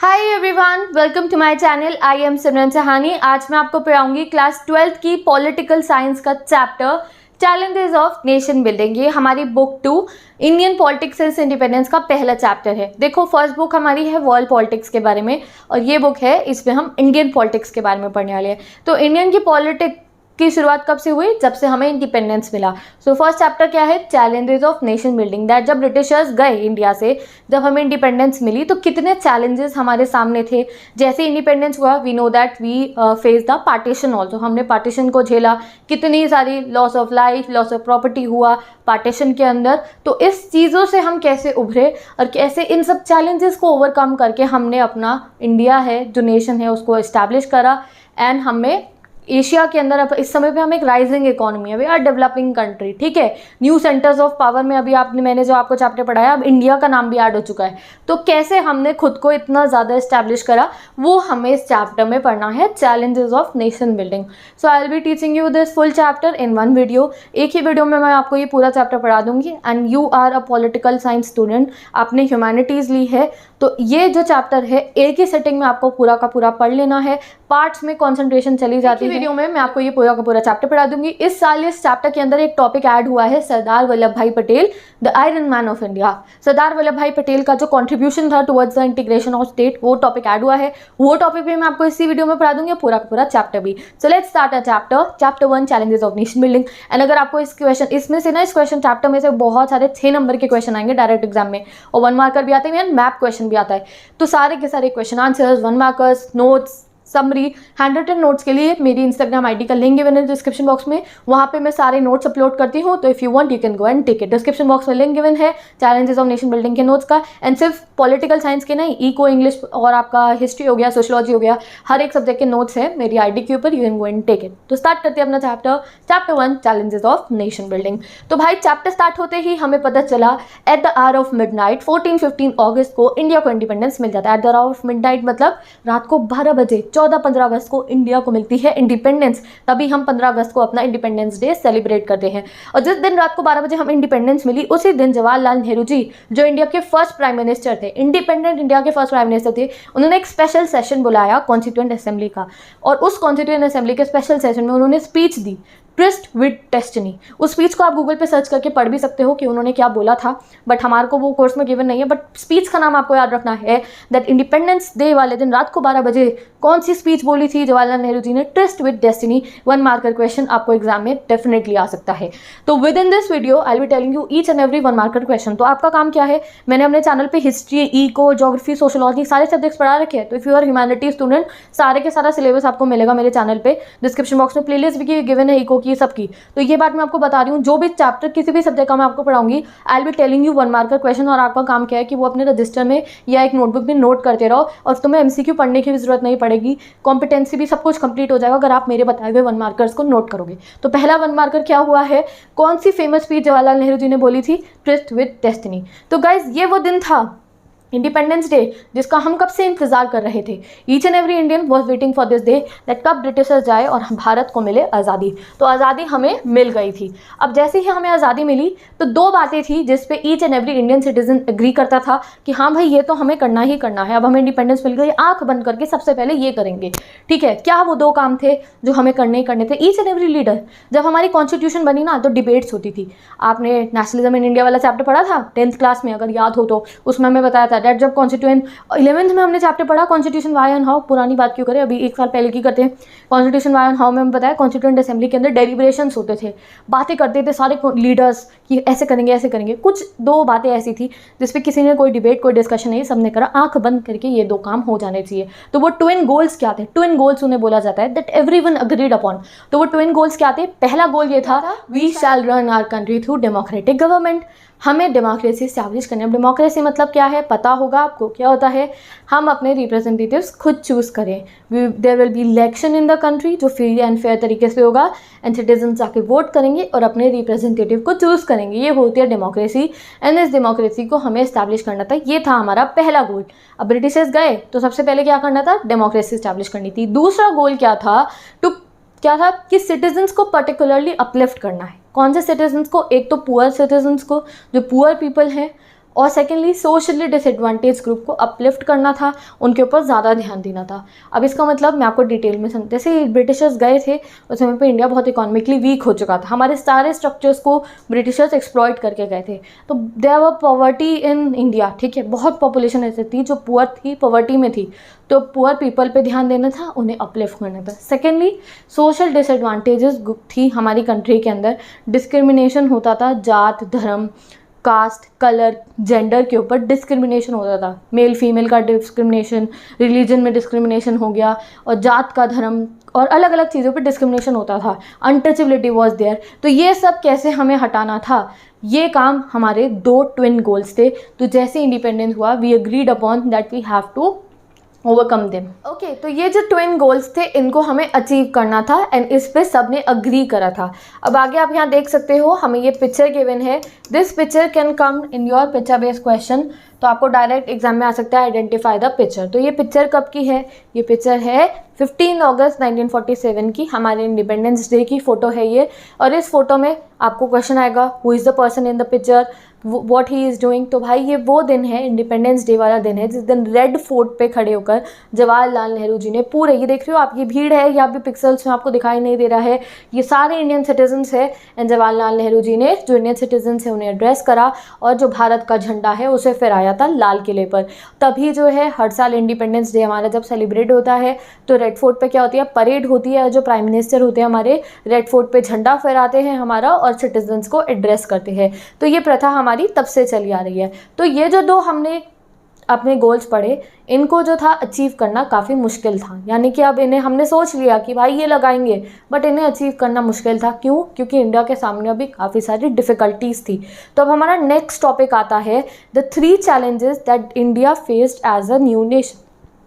Hi everyone, welcome to my channel. I am Simran Sahani. आज मैं आपको पढ़ाऊंगी क्लास 12th की पॉलिटिकल साइंस का chapter challenges of nation building. ये हमारी book 2 Indian politics since independence का पहला चैप्टर है। देखो, फर्स्ट बुक हमारी है वर्ल्ड पॉलिटिक्स के बारे में और ये बुक है, इसमें हम इंडियन पॉलिटिक्स के बारे में पढ़ने वाले हैं। तो इंडियन की पॉलिटिक्स की शुरुआत कब से हुई? जब से हमें इंडिपेंडेंस मिला। सो फर्स्ट चैप्टर क्या है? Challenges of nation building. That जब ब्रिटिशर्स गए इंडिया से, जब हमें इंडिपेंडेंस मिली तो कितने चैलेंजेस हमारे सामने थे। जैसे इंडिपेंडेंस हुआ, we know that we face the partition also. हमने पार्टीशन को झेला, कितनी सारी loss of life, loss of property हुआ पार्टीशन के अंदर। तो इस चीज़ों से हम कैसे उभरे और कैसे इन सब चैलेंजेस को ओवरकम करके हमने अपना इंडिया है जो नेशन है उसको इस्टेब्लिश करा। एंड हमें एशिया के अंदर अब इस समय पे हम एक राइजिंग इकोनॉमी है, वी आर डेवलपिंग कंट्री, ठीक है। न्यू सेंटर्स ऑफ पावर में अभी मैंने जो आपको चैप्टर पढ़ाया, अब इंडिया का नाम भी ऐड हो चुका है। तो कैसे हमने खुद को इतना ज़्यादा इस्टेब्लिश करा, वो हमें इस चैप्टर में पढ़ना है, challenges of nation building. So I will be teaching you this full chapter in one video. एक ही वीडियो में मैं आपको ये पूरा चैप्टर पढ़ा दूंगी। And you are a political science student, आपने ह्यूमैनिटीज़ ली है, तो ये जो चैप्टर है एक ही सेटिंग में आपको पूरा का पूरा पढ़ लेना है। पार्ट्स में कंसंट्रेशन चली जाती है। वीडियो में मैं आपको ये पूरा का पूरा चैप्टर पढ़ा दूंगी। इस साल इस चैप्टर के अंदर एक टॉपिक ऐड हुआ है, सरदार वल्लभ भाई Patel, the iron man of India. Sardar Vallabh भाई पटेल का जो कंट्रीब्यूशन था towards the integration of state, वो टॉपिक ऐड हुआ है। वो टॉपिक भी मैं आपको इसी वीडियो में पढ़ा दूंगी, पूरा का पूरा चैप्टर भी। So let's start a chapter 1, challenges of nation building. And अगर आपको इस क्वेश्चन चैप्टर में से बहुत सारे 6 नंबर के क्वेश्चन आएंगे डायरेक्ट एग्जाम में, और 1 मार्कर भी आते हैं, मैप क्वेश्चन भी आता है। तो सारे के सारे question answers, 1 markers, notes, summary, hand written notes के लिए मेरी इंस्टाग्राम आईडी का लिंक गिवन है डिस्क्रिप्शन बॉक्स में। वहाँ पे मैं सारे नोट्स अपलोड करती हूँ, तो if you want you can go and take it. Description box में लिंक गिवन है चैलेंजेस ऑफ नेशन बिल्डिंग के नोट्स का। एंड सिर्फ पॉलिटिकल साइंस के नहीं, इको, इंग्लिश और आपका हिस्ट्री हो गया, सोशियोलॉजी हो गया, हर एक सब्जेक्ट के नोट्स है मेरी आईडी के ऊपर, you can go and take it. तो स्टार्ट करते हैं अपना chapter 1, challenges of nation building. तो भाई चैप्टर स्टार्ट होते ही हमें पता चला at the hour of midnight 14-15 अगस्त को इंडिया को इंडिपेंडेंस मिल जाता है। At the hour of midnight मतलब रात को 12 बजे 14-15 अगस्त को इंडिया को मिलती है इंडिपेंडेंस। तभी हम 15 अगस्त को अपना इंडिपेंडेंस डे सेलिब्रेट करते हैं। और जिस दिन रात को 12 बजे हम इंडिपेंडेंस मिली, उसी दिन जवाहरलाल नेहरू जी, जो इंडिया के फर्स्ट प्राइम मिनिस्टर थे, इंडिपेंडेंट इंडिया के फर्स्ट प्राइम मिनिस्टर थे, उन्होंने एक स्पेशल सेशन बुलाया कॉन्स्टिट्यूएंट असेंबली का। और उस कॉन्स्टिट्यूएंट असेंबली के स्पेशल सेशन में उन्होंने speech the, tourist with destiny. उस स्पीच को आप गूगल पे सर्च करके पढ़ भी सकते हो कि उन्होंने क्या बोला था, बट हमारे को वो कोर्स में गिवन नहीं है। बट स्पीच का नाम आपको याद रखना है दैट इंडिपेंडेंस डे वाले दिन रात को 12 बजे कौन सी स्पीच बोली थी जवाहरलाल नेहरू जी ने? Tryst with destiny. 1 marker question आपको एग्जाम में डेफिनेटली आ सकता है। तो within this video I will be telling you each and every 1 marker question. तो आपका काम क्या है? मैंने अपने चैनल पे हिस्ट्री, इको, ज्योग्राफी, सोशियोलॉजी सारे सब्जेक्ट्स पढ़ा रखे हैं। तो if you are humanity student, सारे के सारा सिलेबस आपको मिलेगा मेरे चैनल पे। डिस्क्रिप्शन बॉक्स में प्लेलिस्ट भी गिवन है इको की, सबकी। तो ये बात मैं आपको बता रही हूँ, जो भी चैप्टर किसी भी सब्जेक्ट का मैं आपको पढ़ाऊंगी, I will be telling you 1 marker question. और आपका काम क्या है कि वो अपने रजिस्टर में या एक नोटबुक में नोट करते रहो, और तुम्हें एमसीक्यू पढ़ने की भी जरूरत नहीं पड़ेगी। कॉम्पिटेंसी भी सब कुछ कंप्लीट हो जाएगा अगर आप मेरे बताए हुए 1 मार्कर्स को नोट करोगे। तो पहला 1 मार्कर क्या हुआ है? कौन सी फेमस स्पीच जवाहरलाल नेहरू जी ने बोली थी? Tourist with destiny. तो गाइज, ये वो दिन था इंडिपेंडेंस डे जिसका हम कब से इंतजार कर रहे थे। Each and every Indian was waiting for this day that कब ब्रिटिशर्स जाए और भारत को मिले आज़ादी। तो आज़ादी हमें मिल गई थी। अब जैसे ही हमें आज़ादी मिली तो 2 बातें थी जिस पे each and every Indian citizen agree करता था कि हाँ भाई, ये तो हमें करना ही करना है। अब हमें इंडिपेंडेंस मिल गई, आंख बंद करके सबसे पहले ये करेंगे, ठीक है। क्या वो 2 काम थे जो हमें करने ही करने थे? ईच एंड एवरी लीडर, जब हमारी कॉन्स्टिट्यूशन बनी ना, तो डिबेट्स होती थी। आपने नेशनलिज्म इन इंडिया वाला चैप्टर पढ़ा था 10th क्लास में, अगर याद हो तो। उसमें हमें बताया था दैट जब कॉन्स्टिट्यूएंट 11th में हमने चैप्टर पढ़ा कॉन्स्टिट्यूशन वाई एंड हाउ। पुरानी बात क्यों करें, अभी 1 साल पहले की करते हैं। कॉन्स्टिट्यूशन वाई एंड हाउ में हमें बताया कॉन्स्टिट्यूएंट असेंबली के अंदर डेलिब्रेशंस होते थे, बातें करते थे सारे लीडर्स कि ऐसे करेंगे ऐसे करेंगे। कुछ 2 बातें ऐसी थी जिसपे किसी ने कोई डिबेट, कोई डिस्कशन नहीं, सबने करा आंख बंद करके ये 2 काम हो जाने चाहिए। तो वो ट्विन गोल्स क्या थे? ट्विन गोल्स उन्हें बोला जाता है दैट एवरीवन अग्रीड अपॉन। तो वो ट्विन गोल्स क्या थे? पहला गोल ये था, we shall run our country through democratic government. हमें डेमोक्रेसी स्टैब्लिश करनी है। डेमोक्रेसी मतलब क्या है? पता होगा आपको क्या होता है। हम अपने रिप्रेजेंटेटिव्स खुद चूज़ करें। There will be election in the country जो फ्री एंड फेयर तरीके से होगा, एंड सिटीजन जाके वोट करेंगे और अपने रिप्रेजेंटेटिव को चूज़ करेंगे। ये होती है डेमोक्रेसी। एंड इस डेमोक्रेसी को हमें स्टैब्लिश करना था, ये था हमारा पहला गोल। अब ब्रिटिशर्स गए तो सबसे पहले क्या करना था? डेमोक्रेसी स्टैब्लिश करनी थी। दूसरा गोल क्या था? क्या था कि सिटीजन्स को पर्टिकुलरली अपलिफ्ट करना है। कौन से सिटीजन्स को? एक तो पुअर सिटीजन्स को, जो पुअर पीपल हैं, और सेकेंडली सोशली डिसएडवांटेज ग्रुप को अपलिफ्ट करना था, उनके ऊपर ज़्यादा ध्यान देना था। अब इसका मतलब मैं आपको डिटेल में समझ, जैसे ब्रिटिशर्स गए थे उस समय पे इंडिया बहुत इकोनॉमिकली वीक हो चुका था, हमारे सारे स्ट्रक्चर्स को ब्रिटिशर्स एक्सप्लॉइट करके गए थे। तो there were poverty in India, ठीक है, बहुत पॉपुलेशन ऐसी थी जो पुअर थी, पॉवर्टी में थी, तो पुअर पीपल पे ध्यान देना था, उन्हें अपलिफ्ट करना था। सेकेंडली सोशल डिसएडवांटेजेस थी हमारी कंट्री के अंदर, डिस्क्रिमिनेशन होता था, जात, धर्म, कास्ट, कलर, जेंडर के ऊपर डिस्क्रिमिनेशन होता था, मेल फीमेल का डिस्क्रिमिनेशन, रिलीजन में डिस्क्रिमिनेशन हो गया, और जात का, धर्म और अलग अलग चीज़ों पे डिस्क्रिमिनेशन होता था, अनटचेबिलिटी वॉज देयर। तो ये सब कैसे हमें हटाना था, ये काम हमारे 2 ट्विन गोल्स थे। तो जैसे इंडिपेंडेंस हुआ, we agreed upon that we have to overcome them. Okay, तो ये जो ट्विन गोल्स थे इनको हमें अचीव करना था एंड इस पे सब ने अग्री करा था। अब आगे आप यहाँ देख सकते हो, हमें ये पिक्चर गिवन है, this picture can come in your picture based question. तो आपको डायरेक्ट एग्जाम में आ सकता है, आइडेंटिफाई द पिक्चर। तो ये पिक्चर कब की है, ये पिक्चर है 15 अगस्त 1947 की, हमारे इंडिपेंडेंस डे की फ़ोटो है ये। और इस फोटो में आपको क्वेश्चन आएगा, who is the person in the picture, what he is doing. तो भाई ये वो दिन है, इंडिपेंडेंस डे वाला दिन है, जिस दिन रेड फोर्ट पे खड़े होकर जवाहरलाल नेहरू जी ने पूरे, ये देख रहे हो आप, ये भीड़ है, या भी पिक्सल्स में आपको दिखाई नहीं दे रहा है, ये सारे इंडियन सिटीजन्स है, एंड जवाहरलाल नेहरू जी ने जो इंडियन सिटीजन्स है उन्हें एड्रेस करा, और जो भारत का झंडा है उसे फहराया था लाल किले पर। तभी जो है हर साल इंडिपेंडेंस डे हमारा जब सेलिब्रेट होता है तो रेड फोर्ट पे क्या होती है, परेड होती है, जो प्राइम मिनिस्टर होते हैं हमारे रेड फोर्ट पे झंडा फहराते हैं हमारा, और सिटीजन्स को एड्रेस करते हैं। तो ये प्रथा हमारी तब से चली आ रही है। तो ये जो 2 हमने अपने गोल्स पढ़े, इनको जो था अचीव करना काफ़ी मुश्किल था, यानी कि अब इन्हें हमने सोच लिया कि भाई ये लगाएंगे, बट इन्हें अचीव करना मुश्किल था। क्यों? क्योंकि इंडिया के सामने अभी काफ़ी सारी डिफ़िकल्टीज़ थी। तो अब हमारा नेक्स्ट टॉपिक आता है, the 3 challenges that India faced as a new nation.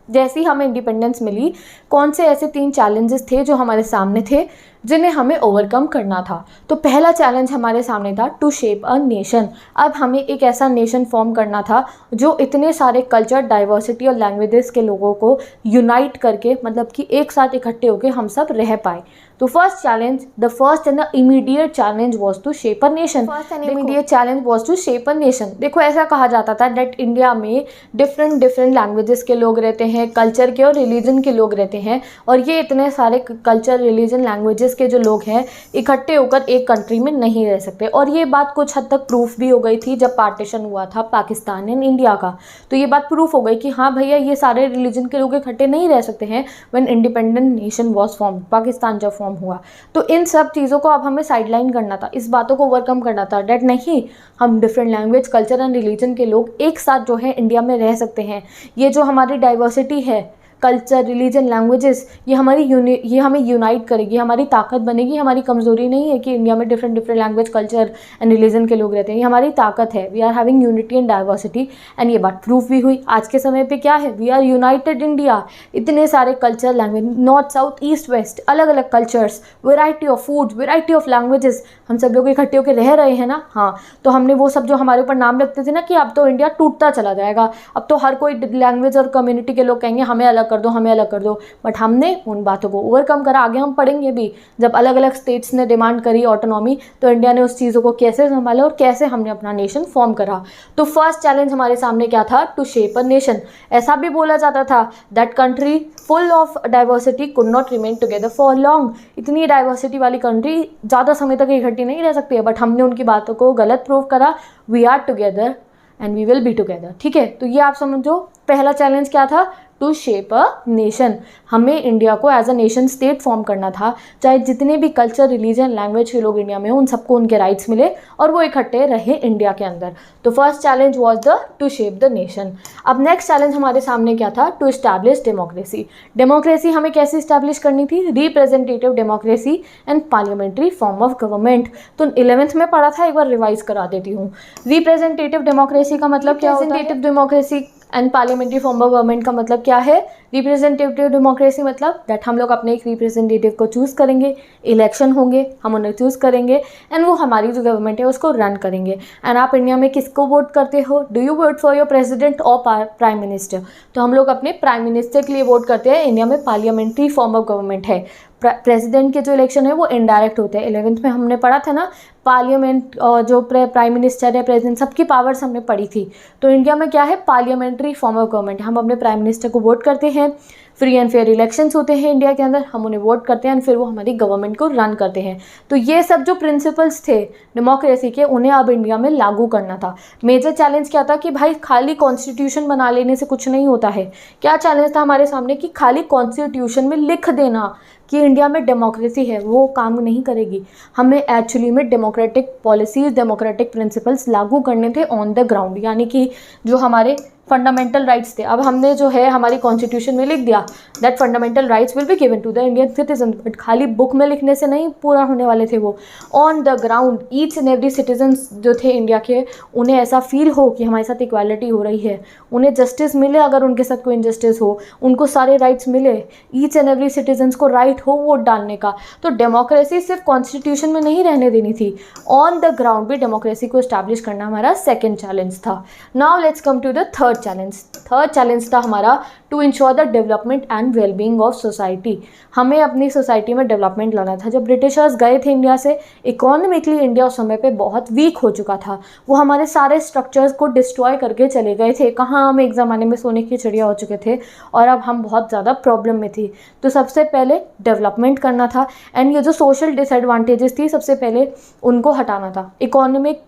जैसी हमें इंडिपेंडेंस मिली, कौन से ऐसे 3 चैलेंजेस थे जो हमारे सामने थे, जिन्हें हमें ओवरकम करना था। तो पहला चैलेंज हमारे सामने था टू शेप अ नेशन। अब हमें एक ऐसा नेशन फॉर्म करना था जो इतने सारे कल्चर, डाइवर्सिटी और लैंग्वेजेस के लोगों को यूनाइट करके, मतलब कि एक साथ इकट्ठे होकर हम सब रह पाए। तो first challenge, the first and the immediate challenge was to shape a nation. First and immediate challenge was to shape a nation. देखो ऐसा कहा जाता था दैट इंडिया में डिफरेंट लैंग्वेजेस के लोग रहते हैं, कल्चर के और रिलीजन के लोग रहते हैं, और ये इतने सारे कल्चर, रिलीजन, लैंग्वेजेस के जो लोग हैं इकट्ठे होकर एक कंट्री में नहीं रह सकते। और ये बात कुछ हद तक प्रूफ भी हो गई थी जब पार्टीशन हुआ था पाकिस्तान एंड इंडिया का। तो ये बात प्रूफ हो गई कि हाँ भैया, ये सारे रिलीजन के लोग इकट्ठे नहीं रह सकते हैं when independent nation was form, Pakistan जब फॉर्म हुआ। तो इन सब चीज़ों को अब हमें साइडलाइन करना था, इस बातों को ओवरकम करना था डेट नहीं, हम different language, culture and religion के लोग एक साथ जो है इंडिया में रह सकते हैं। ये जो हमारी डाइवर्सिटी है, कल्चर, रिलीजन, लैंग्वेजेस, ये हमें यूनाइट करेगी, हमारी ताकत बनेगी। हमारी कमज़ोरी नहीं है कि इंडिया में different language, culture and religion के लोग रहते हैं, ये हमारी ताकत है। We are having unity and diversity, and ये बात प्रूफ भी हुई। आज के समय पे क्या है, वी आर यूनाइटेड इंडिया, इतने सारे culture, language, north, south, east, west, अलग अलग cultures, variety of food, variety of languages, हम सब लोग इकट्ठे होकर रह रहे हैं ना। हाँ, तो हमने वो सब जो हमारे ऊपर नाम रखते थे ना कि अब तो इंडिया टूटता चला जाएगा, अब तो हर कोई लैंग्वेज और कम्युनिटी के लोग कहेंगे हमें अलग कर दो, हमें अलग कर दो, बट हमने उन बातों को ओवरकम करा। आगे हम पढ़ेंगे भी, जब अलग अलग स्टेट्स ने डिमांड करी ऑटोनॉमी, तो इंडिया ने उस चीज़ों को कैसे संभाला और कैसे हमने अपना नेशन फॉर्म करा। तो फर्स्ट चैलेंज हमारे सामने क्या था, टू शेप अ नेशन। ऐसा भी बोला जाता था that country full of diversity could not remain together for long. इतनी डाइवर्सिटी वाली कंट्री ज़्यादा समय तक इकट्ठी नहीं रह सकती है, बट हमने उनकी बातों को गलत प्रूव करा। We are together and we will be together. ठीक है, तो ये आप समझो पहला चैलेंज क्या था, टू शेप अ नेशन। हमें इंडिया को as a nation state form करना था, चाहे जितने भी कल्चर, रिलीजन, लैंग्वेज के लोग इंडिया में हो, उन सबको उनके राइट्स मिले और वो इकट्ठे रहे इंडिया के अंदर। तो first challenge was the two shape the nation. अब नेक्स्ट चैलेंज हमारे सामने क्या था, टू इस्टेब्लिश डेमोक्रेसी। डेमोक्रेसी हमें कैसे इस्टेब्लिश करनी थी, representative democracy and parliamentary form of government. तो 11th में पढ़ा था, एक बार रिवाइज करा देती हूँ। रिप्रेजेंटेटिव डेमोक्रेसी का मतलब क्या होता है, representative democracy and parliamentary form of government का मतलब क्या है। रिप्रेजेंटेटिव डेमोक्रेसी मतलब दैट हम लोग अपने एक रिप्रेजेंटेटिव को चूज़ करेंगे, इलेक्शन होंगे, हम उन्हें चूज़ करेंगे एंड वो हमारी जो गवर्नमेंट है उसको रन करेंगे। एंड आप इंडिया में किसको वोट करते हो, do you won't for your president और प्राइम मिनिस्टर। तो हम लोग अपने प्राइम मिनिस्टर के लिए वोट करते हैं। इंडिया में पार्लियामेंट्री फॉर्म ऑफ गवर्नमेंट है। प्रेसिडेंट के जो इलेक्शन है वो इनडायरेक्ट होते हैं। 11th में हमने पढ़ा था ना, पार्लियामेंट, जो प्राइम मिनिस्टर है, प्रेसिडेंट, सबकी पावर्स हमने पढ़ी थी। तो इंडिया में क्या है, पार्लियामेंट्री फॉर्म ऑफ गवर्नमेंट। हम अपने प्राइम मिनिस्टर को वोट करते हैं, फ्री एंड फेयर इलेक्शंस होते हैं इंडिया के अंदर, हम उन्हें वोट करते हैं, फिर वो हमारी गवर्नमेंट को रन करते हैं। तो ये सब जो प्रिंसिपल्स थे डेमोक्रेसी के, उन्हें अब इंडिया में लागू करना था। मेजर चैलेंज क्या था कि भाई खाली कॉन्स्टिट्यूशन बना लेने से कुछ नहीं होता है। क्या चैलेंज था हमारे सामने कि खाली कॉन्स्टिट्यूशन में लिख देना कि इंडिया में डेमोक्रेसी है, वो काम नहीं करेगी। हमें एक्चुअली में डेमोक्रेटिक पॉलिसीज़, डेमोक्रेटिक प्रिंसिपल्स लागू करने थे ऑन द ग्राउंड, यानी कि जो हमारे फंडामेंटल राइट्स थे। अब हमने जो है हमारी कॉन्स्टिट्यूशन में लिख दिया that fundamental rights will be given to the Indian citizen, but खाली बुक में लिखने से नहीं पूरा होने वाले थे वो। On the ground each and every citizens जो थे इंडिया के, उन्हें ऐसा फील हो कि हमारे साथ इक्वालिटी हो रही है, उन्हें जस्टिस मिले अगर उनके साथ कोई इनजस्टिस हो, उनको सारे राइट्स मिले, ईच एंड एवरी सिटीजन्स को राइट हो वोट डालने का। तो डेमोक्रेसी सिर्फ कॉन्स्टिट्यूशन में नहीं रहने देनी थी, ऑन द ग्राउंड भी डेमोक्रेसी को इस्टेब्लिश करना हमारा सेकेंड चैलेंज था। Now let's come to the third challenge था हमारा to ensure the development and wellbeing of society. हमें अपनी सोसाइटी में डेवलपमेंट लाना था। जब ब्रिटिशर्स गए थे इंडिया से, इकोनॉमिकली इंडिया उस समय पे बहुत वीक हो चुका था। वो हमारे सारे स्ट्रक्चर्स को डिस्ट्रॉय करके चले गए थे। कहाँ हम एक ज़माने में सोने की चिड़िया हो चुके थे और अब हम बहुत ज़्यादा प्रॉब्लम में थी। तो सबसे पहले डेवलपमेंट करना था एंड ये जो सोशल डिसएडवांटेजेस थी सबसे पहले उनको हटाना था। इकोनॉमिक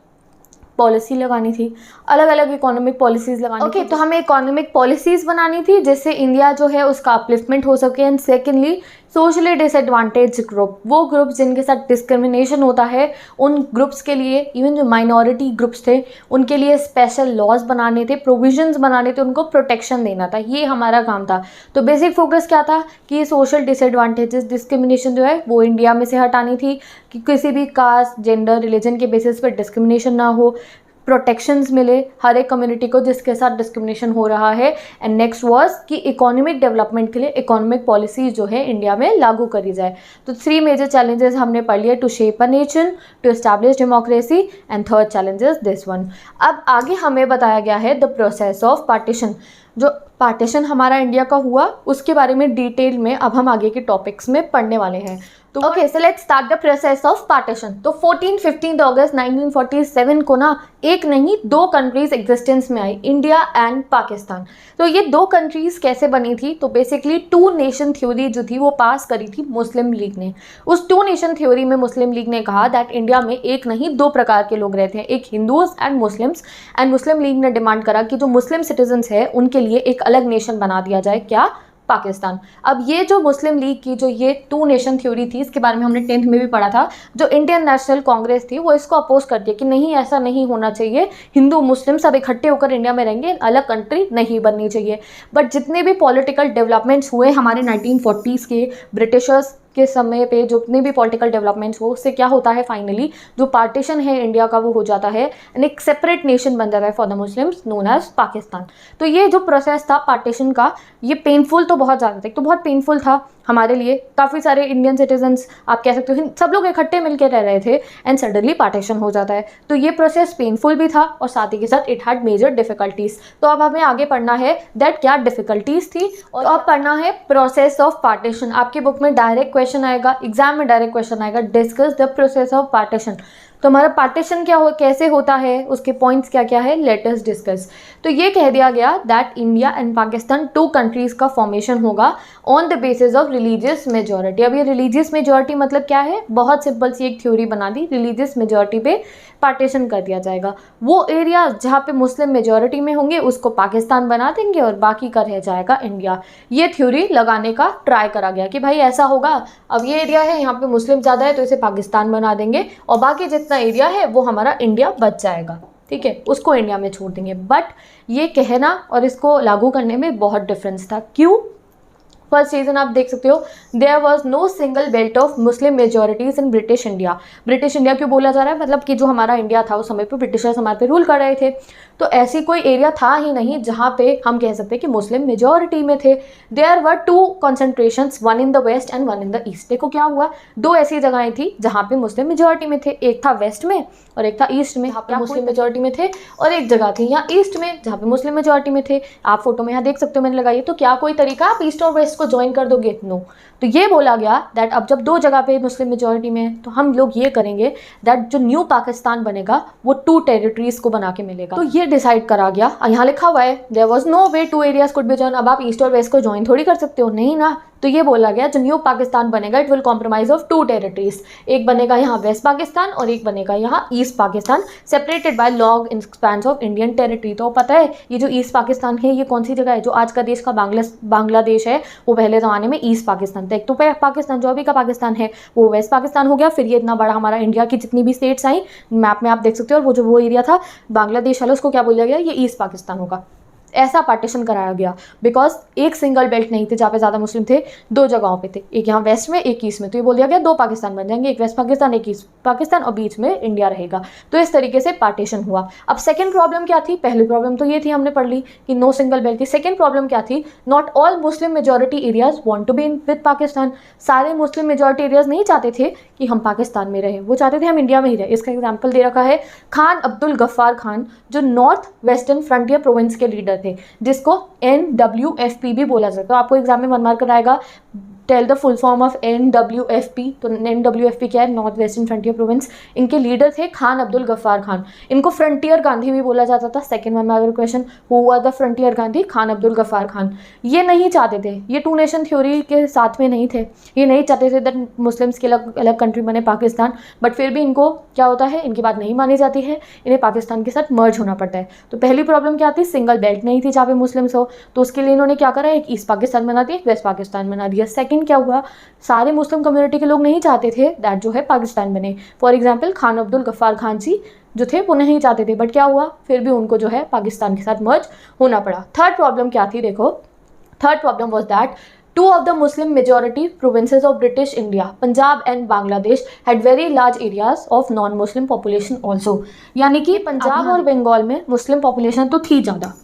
पॉलिसी लगानी थी, अलग अलग इकोनॉमिक पॉलिसीज़ लगानी थी। तो हमें इकोनॉमिक पॉलिसीज़ बनानी थी जिससे इंडिया जो है उसका अपलिफ्टमेंट हो सके। And secondly socially disadvantage group, वो ग्रुप्स जिनके साथ डिस्क्रिमिनेशन होता है, उन ग्रुप्स के लिए, इवन जो माइनॉरिटी ग्रुप्स थे उनके लिए स्पेशल लॉज बनाने थे, प्रोविजंस बनाने थे, उनको प्रोटेक्शन देना था। ये हमारा काम था। तो बेसिक फोकस क्या था कि सोशल डिसएडवांटेजेस, डिस्क्रिमिनेशन जो है वो इंडिया में से हटानी थी, कि किसी भी कास्ट, जेंडर, रिलीजन के बेसिस पर डिस्क्रिमिनेशन ना हो, प्रोटेक्शंस मिले हर एक कम्युनिटी को जिसके साथ डिस्क्रिमिनेशन हो रहा है। एंड नेक्स्ट वाज कि इकोनॉमिक डेवलपमेंट के लिए इकोनॉमिक पॉलिसीज जो है इंडिया में लागू करी जाए। तो 3 मेजर चैलेंजेस हमने पढ़ लिए, to shape a nation, to establish democracy and third challenges this one. अब आगे हमें बताया गया है द प्रोसेस ऑफ पार्टीशन। जो पार्टीशन हमारा इंडिया का हुआ उसके बारे में डिटेल में अब हम आगे के टॉपिक्स में पढ़ने वाले हैं। तो okay, so let's start the process of partition. तो 15 अगस्त 1947 को ना एक नहीं 2 कंट्रीज एग्जिस्टेंस में आई, इंडिया एंड पाकिस्तान। तो ये 2 कंट्रीज कैसे बनी थी? तो बेसिकली 2 नेशन थ्योरी जो थी वो पास करी थी मुस्लिम लीग ने। उस 2 नेशन थ्योरी में मुस्लिम लीग ने कहा दैट इंडिया में एक नहीं 2 प्रकार के लोग रहते हैं, एक Hindus and Muslims. And Muslim league ने डिमांड करा कि जो मुस्लिम सिटीजन्स है उनके लिए एक अलग नेशन बना दिया जाए, क्या? पाकिस्तान। अब ये जो मुस्लिम लीग की जो ये 2 नेशन थ्योरी थी, इसके बारे में हमने 10th में भी पढ़ा था। जो इंडियन नेशनल कांग्रेस थी वो इसको अपोज करती है कि नहीं, ऐसा नहीं होना चाहिए, हिंदू मुस्लिम सब इकट्ठे होकर इंडिया में रहेंगे, अलग कंट्री नहीं बननी चाहिए। बट जितने भी पॉलिटिकल डेवलपमेंट्स हुए हमारे 1940s के ब्रिटिशर्स के समय पे, जितने भी पॉलिटिकल डेवलपमेंट्स हो, उससे क्या होता है फाइनली जो पार्टीशन है इंडिया का वो हो जाता है एंड एक सेपरेट नेशन बन जाता है for the Muslims known as Pakistan. तो ये जो प्रोसेस था पार्टीशन का, ये पेनफुल तो बहुत ज़्यादा था, तो बहुत पेनफुल था हमारे लिए। काफ़ी सारे इंडियन सिटीजन्स आप कह सकते हो सब लोग इकट्ठे मिलकर रह रहे थे एंड सडनली पार्टीशन हो जाता है। तो ये प्रोसेस पेनफुल भी था और साथ ही के साथ इट हैड मेजर डिफिकल्टीज। तो अब हमें आगे पढ़ना है दैट क्या डिफिकल्टीज थी, और अब पढ़ना है प्रोसेस ऑफ पार्टीशन। आपकी बुक में डायरेक्ट क्वेश्चन आएगा, एग्जाम में डायरेक्ट क्वेश्चन आएगा, discuss the process of partition. तो हमारा पार्टीशन क्या हो, कैसे होता है, उसके पॉइंट्स क्या क्या है, लेट अस डिस्कस। तो ये कह दिया गया that India and Pakistan 2 countries का फॉर्मेशन होगा on the basis of religious majority. अब ये रिलीजियस मेजॉरिटी मतलब क्या है? बहुत सिंपल सी एक थ्योरी बना दी, रिलीजियस मेजॉरिटी पे पार्टीशन कर दिया जाएगा। वो एरिया जहाँ पे मुस्लिम मेजॉरिटी में होंगे उसको पाकिस्तान बना देंगे और बाकी का रह जाएगा इंडिया। ये थ्योरी लगाने का ट्राई करा गया कि भाई ऐसा होगा, अब ये एरिया है यहाँ पे मुस्लिम ज़्यादा है तो इसे पाकिस्तान बना देंगे और बाकी जितना एरिया है वो हमारा इंडिया बच जाएगा, ठीक है, उसको इंडिया में छोड़ देंगे। बट ये कहना और इसको लागू करने में बहुत डिफरेंस था। क्यों? फर्स्ट रीजन आप देख सकते हो, there was no single belt of Muslim majorities in British India. British India क्यों बोला जा रहा है? मतलब कि जो हमारा इंडिया था उस समय पे ब्रिटिशर्स हमारे पे रूल कर रहे थे। तो ऐसी कोई एरिया था ही नहीं जहाँ पे हम कह सकते हैं कि मुस्लिम मेजॉरिटी में थे। There were 2 concentrations, one in the west and one in the east. देखो क्या हुआ, 2 ऐसी जगहें थी जहाँ पे मुस्लिम मेजॉरिटी में थे, एक था वेस्ट में और एक था ईस्ट में, जहाँ पे मुस्लिम मेजॉरिटी में थे, और एक जगह थी यहाँ ईस्ट में जहाँ पे मुस्लिम मेजॉरिटी में थे। आप फोटो में यहाँ देख सकते हो मैंने लगाई है। तो क्या कोई तरीका आप ईस्ट और वेस्ट को ज्वाइन कर दोगे? नो। तो ये बोला गया दैट अब जब 2 जगह पे मुस्लिम मेजॉरिटी में है तो हम लोग ये करेंगे दैट जो न्यू पाकिस्तान बनेगा वो 2 टेरिटरीज को बना के मिलेगा। तो ये डिसाइड करा गया। यहाँ लिखा हुआ है there was no way 2 areas could be join. अब आप ईस्ट और वेस्ट को ज्वाइन थोड़ी कर सकते हो, नहीं ना। तो ये बोला गया जो न्यू पाकिस्तान बनेगा it will compromise of 2 territories, एक बनेगा यहाँ वेस्ट पाकिस्तान और एक बनेगा यहाँ east Pakistan, separated by long expense of Indian territory. तो पता है ये जो ईस्ट पाकिस्तान है ये कौन सी जगह है? जो आज का देश का बांग्लादेश है वो पहले ज़माने में ईस्ट पाकिस्तान था। एक तो पाकिस्तान जो अभी का पाकिस्तान है वो वेस्ट पाकिस्तान हो गया, फिर ये इतना बड़ा हमारा इंडिया की जितनी भी स्टेट्स आई मैप में आप देख सकते हो, और वो एरिया था बांग्लादेश वाला उसको क्या बोला गया? ये ईस्ट पाकिस्तान होगा। ऐसा पार्टीशन कराया गया बिकॉज एक सिंगल बेल्ट नहीं थे जहाँ पे ज़्यादा मुस्लिम थे, 2 जगहों पे थे, एक यहाँ वेस्ट में एक ईस्ट में। तो ये बोल दिया गया 2 पाकिस्तान बन जाएंगे, एक वेस्ट पाकिस्तान एक ईस्ट पाकिस्तान और बीच में इंडिया रहेगा। तो इस तरीके से पार्टीशन हुआ। अब सेकंड प्रॉब्लम क्या थी? पहली प्रॉब्लम तो ये थी हमने पढ़ ली कि नो सिंगल बेल्ट थी। सेकंड प्रॉब्लम क्या थी? Not all Muslim majority areas want to be in with Pakistan. सारे मुस्लिम मेजॉरिटी एरियाज नहीं चाहते थे कि हम पाकिस्तान में रहे, वो चाहते थे हम इंडिया में ही रहे। इसका एग्जाम्पल दे रखा है खान अब्दुल गफ्फार खान जो नॉर्थ वेस्टर्न फ्रंटियर प्रोविंस के लीडर थे, जिसको NWFP भी बोला जाता है। तो आपको एग्जाम में 1 मार्क कराएगा tell the full form of NWFP। तो NWFP क्या है? North western frontier province. इनके लीडर थे खान अब्दुल गफ्फार खान। इनको फ्रंटियर गांधी भी बोला जाता था। Second 1 mark question, who was the frontier Gandhi? Khan Abdul Ghaffar Khan. ये नहीं चाहते थे, ये 2 नेशन थ्योरी के साथ में नहीं थे, ये नहीं चाहते थे दैट मुस्लिम्स के अलग अलग कंट्री बने पाकिस्तान, बट फिर भी इनको क्या होता है, इनकी बात नहीं मानी जाती है, इन्हें पाकिस्तान के साथ मर्ज होना पड़ता है। तो पहली प्रॉब्लम क्या थी? सिंगल बेल्ट नहीं थी जहाँ पे मुस्लिम्स हो, तो उसके लिए इन्होंने क्या करा? एक ईस्ट पाकिस्तान बना दिया, एक वेस्ट पाकिस्तान बना दिया। सेकंड क्या हुआ? सारे मुस्लिम कम्युनिटी के लोग नहीं चाहते थे दैट जो है पाकिस्तान बने। फॉर एग्जाम्पल खान अब्दुल गफ्फार खान जी जो थे वो नहीं चाहते थे, बट क्या हुआ? फिर भी उनको जो है पाकिस्तान के साथ मर्ज होना पड़ा। थर्ड प्रॉब्लम क्या थी? देखो third problem was that 2 of the Muslim majority provinces of British India, Punjab and Bangladesh, had very large areas of non-Muslim population also। यानी कि पंजाब और बंगाल में मुस्लिम पॉपुलेशन तो थी ज़्यादा,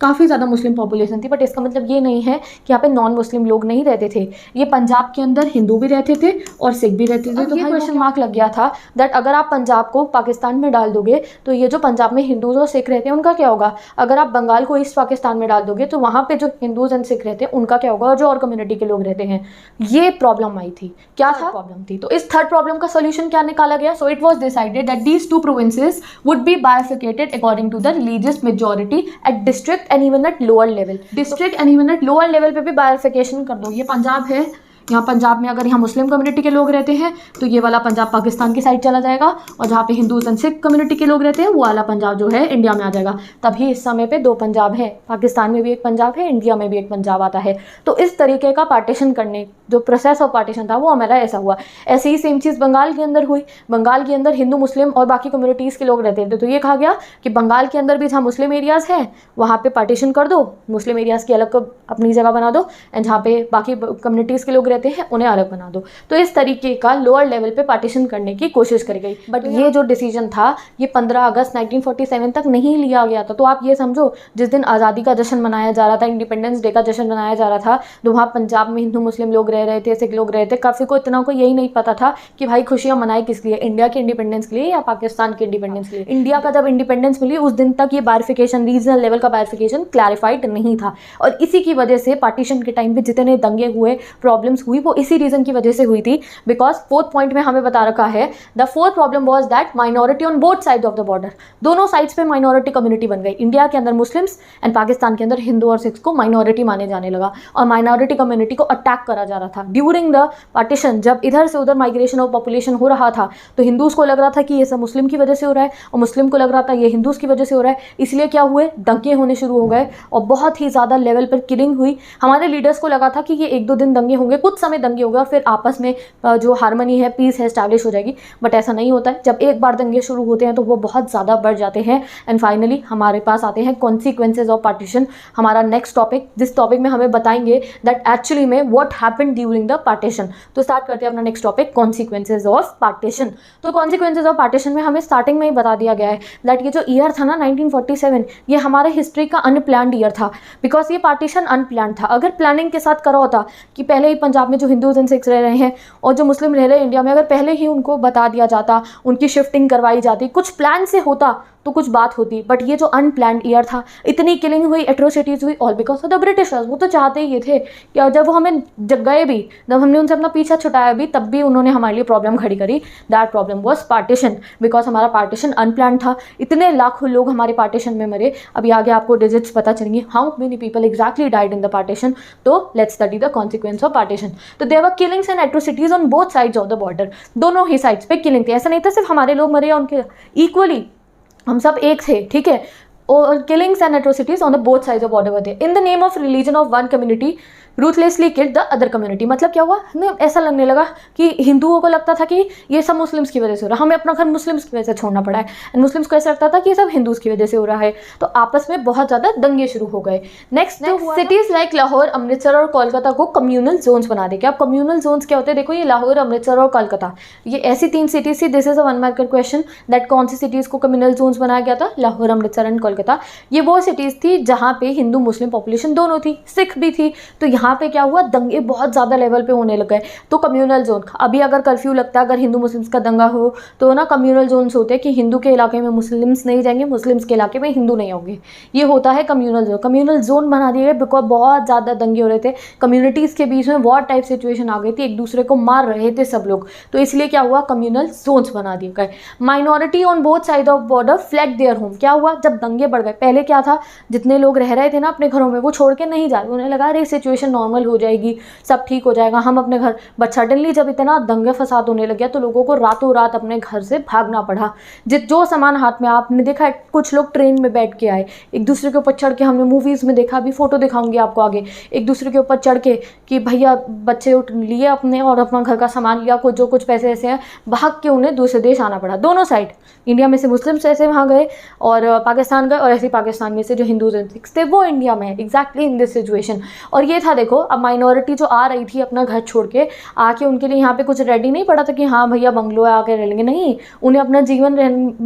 काफ़ी ज़्यादा मुस्लिम पॉपुलेशन थी, बट इसका मतलब ये नहीं है कि यहाँ पे नॉन मुस्लिम लोग नहीं रहते थे। ये पंजाब के अंदर हिंदू भी रहते थे और सिख भी रहते थे। तो ये क्वेश्चन मार्क लग गया था दैट अगर आप पंजाब को पाकिस्तान में डाल दोगे तो ये जो पंजाब में हिंदूज और सिख रहते हैं उनका क्या होगा? अगर आप बंगाल को ईस्ट पाकिस्तान में डाल दोगे तो वहाँ पे जो हिंदूज एंड सिख रहते हैं उनका क्या होगा? और जो और कम्युनिटी के लोग रहते हैं। ये प्रॉब्लम आई थी। क्या था प्रॉब्लम थी? तो इस थर्ड प्रॉब्लम का सोल्यूशन क्या निकाला गया? So it was decided that these 2 provinces would be bifurcated according to the religious majority at district and even at lower level. District and even at lower level पे भी बाइफिकेशन कर दो। ये पंजाब है, यहाँ पंजाब में अगर यहाँ मुस्लिम कम्युनिटी के लोग रहते हैं तो ये वाला पंजाब पाकिस्तान की साइड चला जाएगा, और जहाँ पे हिंदूज एंड सिख कम्युनिटी के लोग रहते हैं वो वाला पंजाब जो है इंडिया में आ जाएगा। तभी इस समय पे 2 पंजाब है, पाकिस्तान में भी एक पंजाब है, इंडिया में भी एक पंजाब आता है। तो इस तरीके का पार्टीशन करने जो प्रोसेस ऑफ पार्टीशन था वो हमारा ऐसा हुआ। ऐसे ही सेम चीज़ बंगाल के अंदर हुई। बंगाल के अंदर हिंदू मुस्लिम और बाकी कम्युनिटीज़ के लोग रहते थे, तो ये कहा गया कि बंगाल के अंदर भी जहाँ मुस्लिम एरियाज़ हैं वहाँ पे पार्टीशन कर दो, मुस्लिम एरियाज़ की अलग अपनी जगह बना दो, एंड जहाँ पे बाकी कम्युनिटीज़ के लोग रहते हैं उन्हें अलग बना दो। तो इस तरीके का लोअर लेवल पे पार्टीशन करने की कोशिश करी गई। बट ये जो डिसीजन था ये 15 अगस्त 1947 तक नहीं लिया गया था। तो आप ये समझो जिस दिन आज़ादी का जश्न मनाया जा रहा था, इंडिपेंडेंस डे का जश्न मनाया जा रहा था, तो वहाँ पंजाब में हिंदू मुस्लिम लोग रह रहे थे, सिख लोग रहे थे। काफ़ी को इतना को यही नहीं पता था कि भाई खुशियाँ मनाई किस लिए, इंडिया के इंडिपेंडेंस के लिए या पाकिस्तान के इंडिपेंडेंस के लिए। इंडिया का जब इंडिपेंडेंस मिली उस दिन तक ये बाइफिकेशन, रीजनल लेवल का बाइफिकेशन क्लैरिफाइड नहीं था, और इसी की वजह से पार्टीशन के टाइम पे जितने दंगे हुए, प्रॉब्लम्स हुई, वो इसी रीजन की वजह से हुई थी। बिकॉज 4th पॉइंट में हमें बता रखा है the 4th problem was that minority on both side of the border. दोनों साइड्स पे माइनॉरिटी कम्युनिटी बन गई। इंडिया के अंदर मुस्लिम्स एंड पाकिस्तान के अंदर हिंदू और सिख्स को माइनॉरिटी माने जाने लगा, और माइनॉरिटी कम्युनिटी को अटैक करा जा रहा था। ड्यूरिंग द पार्टीशन जब इधर से उधर माइग्रेशन ऑफ पॉपुलेशन हो रहा था तो हिंदूज को लग रहा था कि ये सब मुस्लिम की वजह से हो रहा है, और मुस्लिम को लग रहा था ये हिंदूज की वजह से हो रहा है। इसलिए क्या हुए, दंगे होने शुरू हो गए और बहुत ही ज़्यादा लेवल पर किलिंग हुई। हमारे लीडर्स को लगा था कि ये 1-2 दिन दंगे होंगे, कुछ कुछ समय दंगे हो गए, फिर आपस में जो हारमनी है, पीस है, स्टैब्लिश हो जाएगी। बट ऐसा नहीं होता है। जब एक बार दंगे शुरू होते हैं तो वो बहुत ज़्यादा बढ़ जाते हैं। एंड फाइनली हमारे पास आते हैं कॉन्सिक्वेंसेज ऑफ पार्टीशन, हमारा नेक्स्ट टॉपिक, जिस टॉपिक में हमें बताएंगे दैट एक्चुअली में what happened during the partition. तो स्टार्ट करते हैं अपना next topic, consequences of partition. तो कॉन्सिक्वेंसेज ऑफ पार्टीशन में हमें स्टार्टिंग में ही बता दिया गया है दैट ये जो ईयर था ना 1947, ये हमारे हिस्ट्री का अनप्लान्ड ईयर था। बिकॉज ये पार्टीशन अनप्लान्ड था। अगर प्लानिंग के साथ करा होता कि पहले ही पंजाब में जो हिंदूज एंड सिख्स रह रहे हैं और जो मुस्लिम रह रहे हैं इंडिया में, अगर पहले ही उनको बता दिया जाता, उनकी शिफ्टिंग करवाई जाती, कुछ प्लान से होता तो कुछ बात होती। बट ये जो अनप्लान्ड ईयर था, इतनी किलिंग हुई, एट्रोसिटीज़ हुई, all because of the Britishers. वो तो चाहते ही ये थे कि जब वो हमें गए भी, जब हमने उनसे अपना पीछा छुटाया भी, तब भी उन्होंने हमारे लिए प्रॉब्लम खड़ी करी। That problem was partition, because हमारा पार्टीशन अनप्लान्ड था। इतने लाखों लोग हमारे पार्टीशन में मरे। अभी आगे आपको डिजिट्स पता चलेंगे how many people exactly died in the partition. तो let's study the consequence of partition. तो there were killings and atrocities on both sides of the border. दोनों ही साइड्स पे किलिंग थी। ऐसा नहीं था सिर्फ हमारे लोग मरे या उनके, इक्वली हम सब एक थे, ठीक है। और killings and atrocities on the both sides of border were थे। In the name of religion of one community ruthlessly killed the other community. मतलब क्या हुआ, हमें ऐसा लगने लगा कि हिंदुओं को लगता था कि ये सब मुस्लिम्स की वजह से हो रहा है, हमें अपना घर मुस्लिम्स की वजह से छोड़ना पड़ा है। एंड मुस्लिम्स को ऐसा लगता था कि ये सब हिंदूज की वजह से हो रहा है। तो आपस में बहुत ज़्यादा दंगे शुरू हो गए। Next cities like Lahore, Amritsar और कोलकाता को कम्यूनल जोन्स बना दे। क्या अब कम्यूनल जोन्स क्या होते हैं? देखो, ये लाहौर, अमृतसर और कोलकाता, ये ऐसी 3 सिटीज़ थी। This is a 1 marker question that कौन सी सिटीज़ को कम्यूनल जोन्स बनाया गया था? लाहौर, अमृतसर एंड कोलकाता। ये वो सिटीज़ थी जहाँ पे हिंदू मुस्लिम पॉपुलेशन दोनों थी, सिख भी थी। तो यहाँ पे क्या हुआ, दंगे बहुत ज़्यादा लेवल पे होने लग गए। तो कम्यूनल जोन, अभी अगर कर्फ्यू लगता है, अगर हिंदू मुस्लिम्स का दंगा हो तो ना कम्यूनल जोन्स होते हैं कि हिंदू के इलाके में मुस्लिम्स नहीं जाएंगे, मुस्लिम्स के इलाके में हिंदू नहीं होंगे। ये होता है कम्यूनल जोन। कम्यूनल जोन बना दिए गए बिकॉज बहुत ज़्यादा दंगे हो रहे थे, कम्युनिटीज़ के बीच में वॉर टाइप सिचुएशन आ गई थी, एक दूसरे को मार रहे थे सब लोग। तो इसलिए क्या हुआ, कम्यूनल जोन्स बना दिए गए। Minority on both side of border flag their home. क्या हुआ, जब दंगे बढ़ गए, पहले क्या था, जितने लोग रह रहे थे ना अपने घरों में, वो छोड़ के नहीं जा रहे। उन्हें लगा अरे सिचुएशन नॉर्मल हो जाएगी, सब ठीक हो जाएगा, हम अपने घर। बट सडनली जब इतना दंगे फसाद होने लग गया तो लोगों को रातों रात अपने घर से भागना पड़ा। जो सामान हाथ में, आपने देखा है कुछ लोग ट्रेन में बैठ के आए, एक दूसरे के ऊपर चढ़ के, हमने मूवीज़ में देखा, अभी फोटो दिखाऊंगी आपको आगे, एक दूसरे के ऊपर चढ़ के कि भैया बच्चे उठ लिए अपने और अपना घर का सामान लिया, कुछ जो कुछ पैसे ऐसे हैं, भाग के उन्हें दूसरे देश आना पड़ा। दोनों साइड, इंडिया में से मुस्लिम्स ऐसे वहाँ गए और पाकिस्तान गए, और ऐसे पाकिस्तान में से जो हिंदूज एंड सिख्स थे वो इंडिया में, एग्जैक्टली इन दिस सिचुएशन। और ये था, देखो, अब माइनॉरिटी जो आ रही थी अपना घर छोड़ के आके, उनके लिए यहाँ पे कुछ रेडी नहीं पड़ा था कि हाँ भैया बंगलो है आके रह लेंगे। नहीं, उन्हें अपना जीवन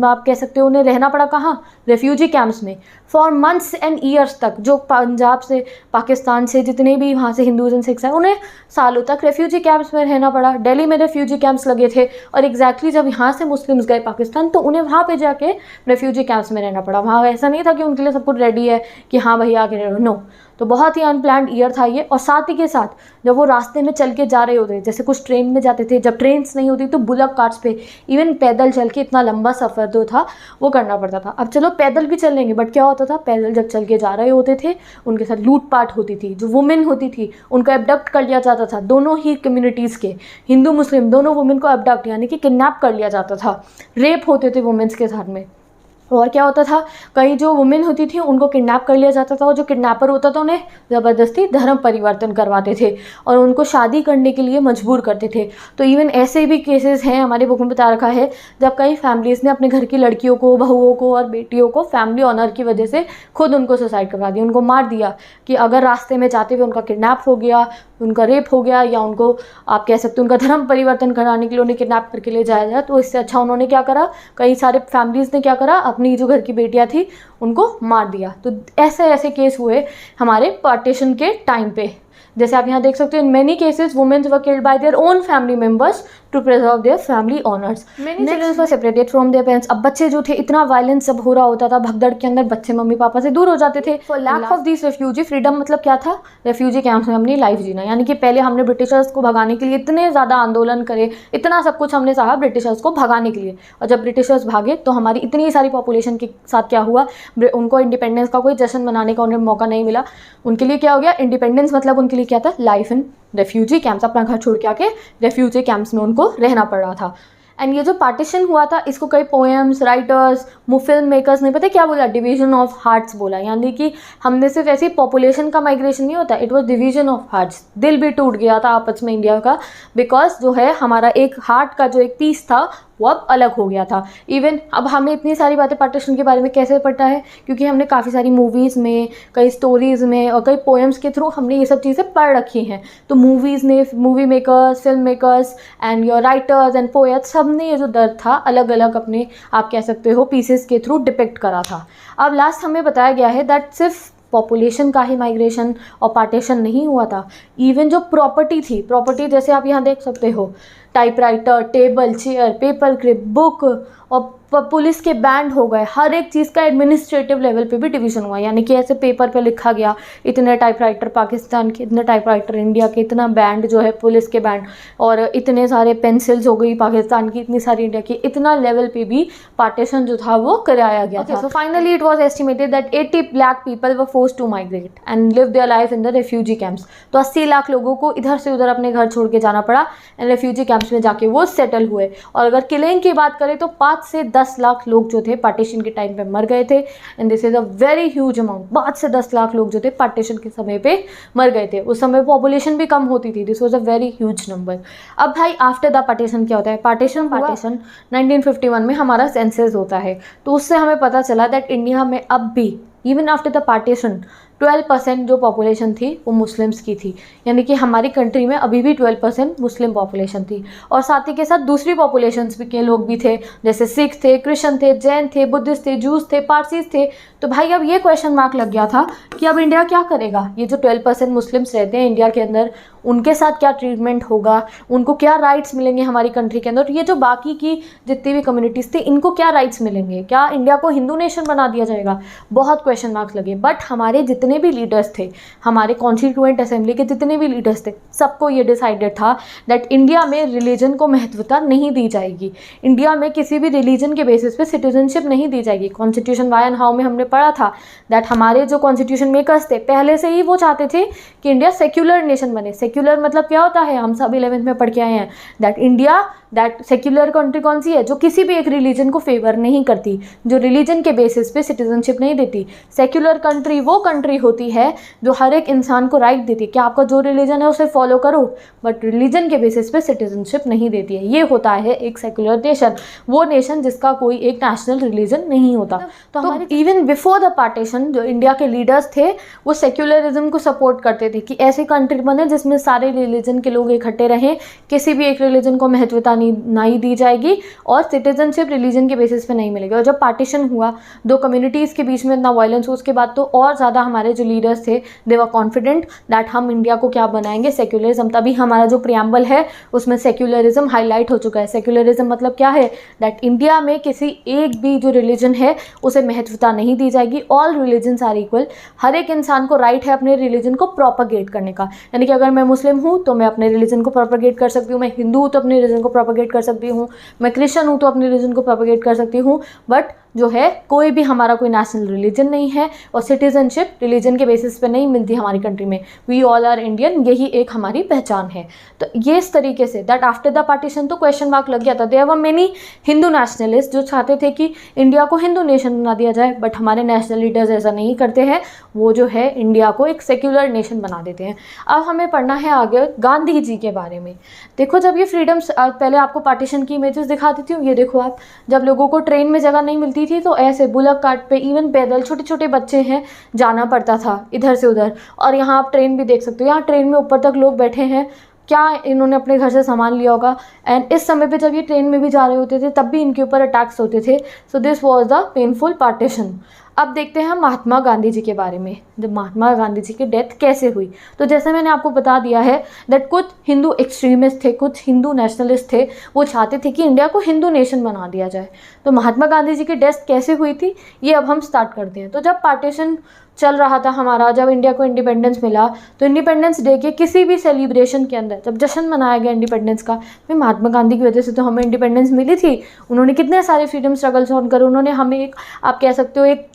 आप कह सकते हो, उन्हें रहना पड़ा कहाँ, रेफ्यूजी कैंप्स में फॉर मंथ्स एंड ईयर्स तक। जो पंजाब से, पाकिस्तान से जितने भी वहाँ से हिंदूज एंड सिख्स हैं, उन्हें सालों तक रेफ्यूजी कैंप्स में रहना पड़ा। दिल्ली में रेफ्यूजी कैंप्स लगे थे, और एग्जैक्टली जब यहाँ से मुस्लिम्स गए पाकिस्तान तो उन्हें वहाँ पे जाके रेफ्यूजी कैंप्स में रहना पड़ा। वहाँ ऐसा नहीं था कि उनके लिए सब कुछ रेडी है कि हाँ भैया आके रहो, नो। तो बहुत ही अनप्लान्ड ईयर था ये। और साथ ही के साथ जब वो रास्ते में चल के जा रहे होते, जैसे कुछ ट्रेन में जाते थे, जब ट्रेन्स नहीं होती तो बुलक कार्ट्स पे, इवन पैदल चल के इतना लंबा सफ़र जो था वो करना पड़ता था। अब चलो पैदल भी चल लेंगे, बट क्या होता था, पैदल जब चल के जा रहे होते थे उनके साथ लूटपाट होती थी। जो वुमेन होती थी उनको एबडक्ट कर लिया जाता था। दोनों ही कम्युनिटीज़ के, हिंदू मुस्लिम दोनों वुमेन को एबडक्ट यानी कि किडनैप कर लिया जाता था। रेप होते थे वुमेन्स के साथ में। और क्या होता था, कई जो वुमेन होती थी उनको किडनैप कर लिया जाता था, और जो किडनैपर होता था उन्हें ज़बरदस्ती धर्म परिवर्तन करवाते थे और उनको शादी करने के लिए मजबूर करते थे। तो इवन ऐसे भी केसेस हैं, हमारे बुक में बता रखा है, जब कई फैमिलीज़ ने अपने घर की लड़कियों को, बहुओं को और बेटियों को फैमिली ऑनर की वजह से खुद उनको सुसाइड करवा दिया, उनको मार दिया कि अगर रास्ते में जाते हुए उनका किडनैप हो गया, उनका रेप हो गया, या उनको आप कह सकते हो उनका धर्म परिवर्तन कराने के लिए उन्हें किडनैप करके ले जाया जाए, तो इससे अच्छा उन्होंने क्या करा, कई सारे फैमिलीज़ ने क्या करा, अपनी जो घर की बेटियां थी उनको मार दिया। तो ऐसे ऐसे केस हुए हमारे पार्टीशन के टाइम पे। जैसे आप यहाँ देख सकते हो, in many cases womens were killed by their own family members to preserve their family honours. Many children were separated from their parents. अब बच्चे जो थे, इतना वायलेंस जब हो रहा होता था भगदड़ के अंदर, बच्चे मम्मी पापा से दूर हो जाते थे। For lack of this refugee freedom, मतलब क्या था, रेफ्यूजी कैंप्स में अपनी लाइफ जीना। यानी कि पहले हमने ब्रिटिशर्स को भगाने के लिए इतने ज़्यादा आंदोलन करे, इतना सब कुछ हमने सहा ब्रिटिशर्स को भगाने के लिए, और जब ब्रिटिशर्स भागे तो हमारी इतनी सारी पॉपुलेशन के साथ क्या हुआ, उनको इंडिपेंडेंस का कोई जश्न मनाने का उन्हें मौका नहीं मिला। उनके लिए क्या हो गया, इंडिपेंडेंस मतलब उनके लिए क्या था, लाइफ इन रेफ्यूजी कैंप्स। अपना घर छोड़ के आके रेफ्यूजी कैंप्स में उनको रहना पड़ रहा था। एंड ये जो पार्टीशन हुआ था इसको कई पोएम्स, राइटर्स, फिल्म मेकर्स ने पता क्या बोला, डिवीजन ऑफ हार्ट्स बोला। यानी कि हमने सिर्फ ऐसी पॉपुलेशन का माइग्रेशन नहीं होता, it was division of hearts. दिल भी टूट गया था आपस में इंडिया का, बिकॉज जो है हमारा एक हार्ट का जो एक पीस था वो अब अलग हो गया था। इवन अब हमें इतनी सारी बातें पार्टीशन के बारे में कैसे पता है, क्योंकि हमने काफ़ी सारी मूवीज़ में, कई स्टोरीज़ में और कई पोएम्स के थ्रू हमने ये सब चीज़ें पढ़ रखी हैं। तो मूवीज़ ने, movie makers, film makers and your writers and poets, सब ने ये जो दर्द था अलग अलग अपने, आप कह सकते हो, पीसेस के थ्रू डिपिक्ट करा था। अब लास्ट हमें बताया गया है दैट सिर्फ पॉपुलेशन का ही माइग्रेशन और पार्टीशन नहीं हुआ था। इवन जो प्रॉपर्टी थी, प्रॉपर्टी जैसे आप यहाँ देख सकते हो, typewriter, table, chair, paper clip, book, और पुलिस के बैंड हो गए, हर एक चीज़ का एडमिनिस्ट्रेटिव लेवल पे भी डिवीज़न हुआ। यानी कि ऐसे पेपर पे लिखा गया इतने टाइपराइटर पाकिस्तान के, इतने टाइपराइटर इंडिया के, इतना बैंड जो है पुलिस के बैंड, और इतने सारे पेंसिल्स हो गई पाकिस्तान की, इतनी सारी इंडिया की, इतना लेवल पे भी पार्टीशन जो था वो कराया गया था। So finally it was estimated that 80 lakh people were forced to migrate and live their life in the refugee camps. तो 80 लाख लोगों को इधर से उधर अपने घर छोड़ के जाना पड़ा एंड रेफ्यूजी कैंप्स में जाके वो सेटल हुए। और अगर किलिंग की बात करें तो 5 से 10 लाख लोग जो थे पार्टीशन के टाइम पे मर गए थे। And this is a very huge amount. 5 से 10 लाख लोग जो थे पार्टीशन के समय पे मर गए थे। उस समय पॉपुलेशन भी कम होती थी। This was a very huge number. अब भाई आफ्टर द पार्टीशन क्या होता है? पार्टीशन 1951 में हमारा सेंसस होता है। तो उससे हमें पता चला दैट इंडिया में अब भी इवन आफ्टर द पार्टीशन 12% जो पॉपुलेशन थी वो मुस्लिम्स की थी। यानी कि हमारी कंट्री में अभी भी 12% मुस्लिम पॉपुलेशन थी। और साथ ही के साथ दूसरी पॉपुलेशंस भी के लोग भी थे, जैसे सिख थे, क्रिश्चियन थे, जैन थे, बुद्धिस्ट थे, जूस थे, पारसीज थे। तो भाई अब ये क्वेश्चन मार्क लग गया था कि अब इंडिया क्या करेगा? ये जो 12% मुस्लिम्स रहते हैं इंडिया के अंदर, उनके साथ क्या ट्रीटमेंट होगा, उनको क्या राइट्स मिलेंगे हमारी कंट्री के अंदर, ये जो बाकी की जितनी भी कम्युनिटीज़ थी इनको क्या राइट्स मिलेंगे, क्या इंडिया को हिंदू नेशन बना दिया जाएगा? बहुत क्वेश्चन मार्क्स लगे। बट हमारे जितने भी लीडर्स थे, हमारे कॉन्स्टिट्यूएंट असेंबली के जितने भी लीडर्स थे, सबको ये डिसाइडेड था दैट इंडिया में रिलीजन को महत्वता नहीं दी जाएगी। इंडिया में किसी भी रिलीजन के बेसिस पे सिटीजनशिप नहीं दी जाएगी। कॉन्स्टिट्यूशन वाई एंड हाउ में हमने पढ़ा था दैट हमारे जो कॉन्स्टिट्यूशन मेकर्स थे पहले से ही वो चाहते थे कि इंडिया सेक्युलर नेशन बने। सेक्युलर मतलब क्या होता है? हम सब 11th में पढ़ के आए हैं that India, that secular country कौन सी है? जो किसी भी एक रिलीजन को फेवर नहीं करती, जो रिलीजन के बेसिस पे सिटीजनशिप नहीं देती। सेक्युलर कंट्री वो कंट्री होती है जो हर एक इंसान को राइट देती है कि आपका जो रिलीजन है उसे फॉलो करो, बट रिलीजन के बेसिस पे सिटीजनशिप नहीं देती है। ये होता है एक सेक्युलर नेशन, वो नेशन जिसका कोई एक नेशनल रिलीजन नहीं होता। तो हमारे इवन बिफोर द पार्टीशन जो इंडिया के लीडर्स थे वो सेक्युलरिज्म को सपोर्ट करते थे कि ऐसी कंट्री बने जिसमें सारे रिलीजन के लोग इकट्ठे रहें, किसी भी एक रिलीजन को महत्वता नहीं दी जाएगी और सिटीजनशिप रिलीजन के बेसिस पे नहीं मिलेगी। और जब पार्टीशन हुआ, दो कम्युनिटीज़ के बीच में इतना वायलेंस हुआ, उसके बाद तो और ज़्यादा हमारे जो लीडर्स थे दे वर कॉन्फिडेंट दैट हम इंडिया को क्या बनाएंगे, सेक्युलरिज्म। तभी हमारा जो प्रियम्बल है उसमें सेक्युलरिज्म हाईलाइट हो चुका है। सेक्युलरिज्म मतलब क्या है? दैट इंडिया में किसी एक भी जो रिलीजन है उसे महत्वता नहीं दी जाएगी। All religions are equal. हर एक इंसान को राइट है अपने रिलीजन को प्रोपेगेट करने का। यानी कि अगर मैं मुस्लिम हूँ तो मैं अपने रिलीजन को प्रोपेगेट कर सकती हूँ, मैं हिंदू हूँ तो अपने रिलीजन को प्रोपेगेट कर सकती हूँ, मैं क्रिश्चियन हूँ तो अपने रिलीजन को प्रोपेगेट कर सकती हूँ। बट जो है कोई भी हमारा कोई नेशनल रिलीजन नहीं है और सिटीजनशिप रिलीजन के बेसिस पे नहीं मिलती हमारी कंट्री में। वी ऑल आर इंडियन, यही एक हमारी पहचान है। तो ये इस तरीके से दैट आफ्टर द पार्टीशन तो क्वेश्चन मार्क लग गया था। There were many Hindu nationalist जो चाहते थे कि इंडिया को हिंदू नेशन बना दिया जाए, बट हमारे नेशनल लीडर्स ऐसा नहीं करते हैं। वो जो है इंडिया को एक सेक्युलर नेशन बना देते हैं। अब हमें पढ़ना है आगे गांधी जी के बारे में। देखो जब ये फ्रीडम्स, पहले आपको पार्टीशन की इमेजेस दिखा देती हूँ। ये देखो आप, जब लोगों को ट्रेन में जगह नहीं मिलती थी तो ऐसे बुलक कार्ट पे, इवन पैदल, छोटे छोटे बच्चे हैं, जाना पड़ता था इधर से उधर। और यहाँ आप ट्रेन भी देख सकते हो, यहाँ ट्रेन में ऊपर तक लोग बैठे हैं। क्या इन्होंने अपने घर से सामान लिया होगा? एंड इस समय पे जब ये ट्रेन में भी जा रहे होते थे तब भी इनके ऊपर अटैक्स होते थे। So this was the painful partition. अब देखते हैं महात्मा गांधी जी के बारे में। जब महात्मा गांधी जी की डेथ कैसे हुई, तो जैसे मैंने आपको बता दिया है दैट कुछ हिंदू एक्सट्रीमिस्ट थे, कुछ हिंदू नेशनलिस्ट थे, वो चाहते थे कि इंडिया को हिंदू नेशन बना दिया जाए। तो महात्मा गांधी जी की डेथ कैसे हुई थी ये अब हम स्टार्ट करते हैं। तो जब पार्टीशन चल रहा था हमारा, जब इंडिया को इंडिपेंडेंस मिला, तो इंडिपेंडेंस डे के किसी भी सेलिब्रेशन के अंदर जब जश्न मनाया गया इंडिपेंडेंस का, फिर महात्मा गांधी की वजह से तो हमें इंडिपेंडेंस मिली थी। उन्होंने कितने सारे फ्रीडम स्ट्रगल्स ऑन करे, उन्होंने हमें एक, आप कह सकते हो, एक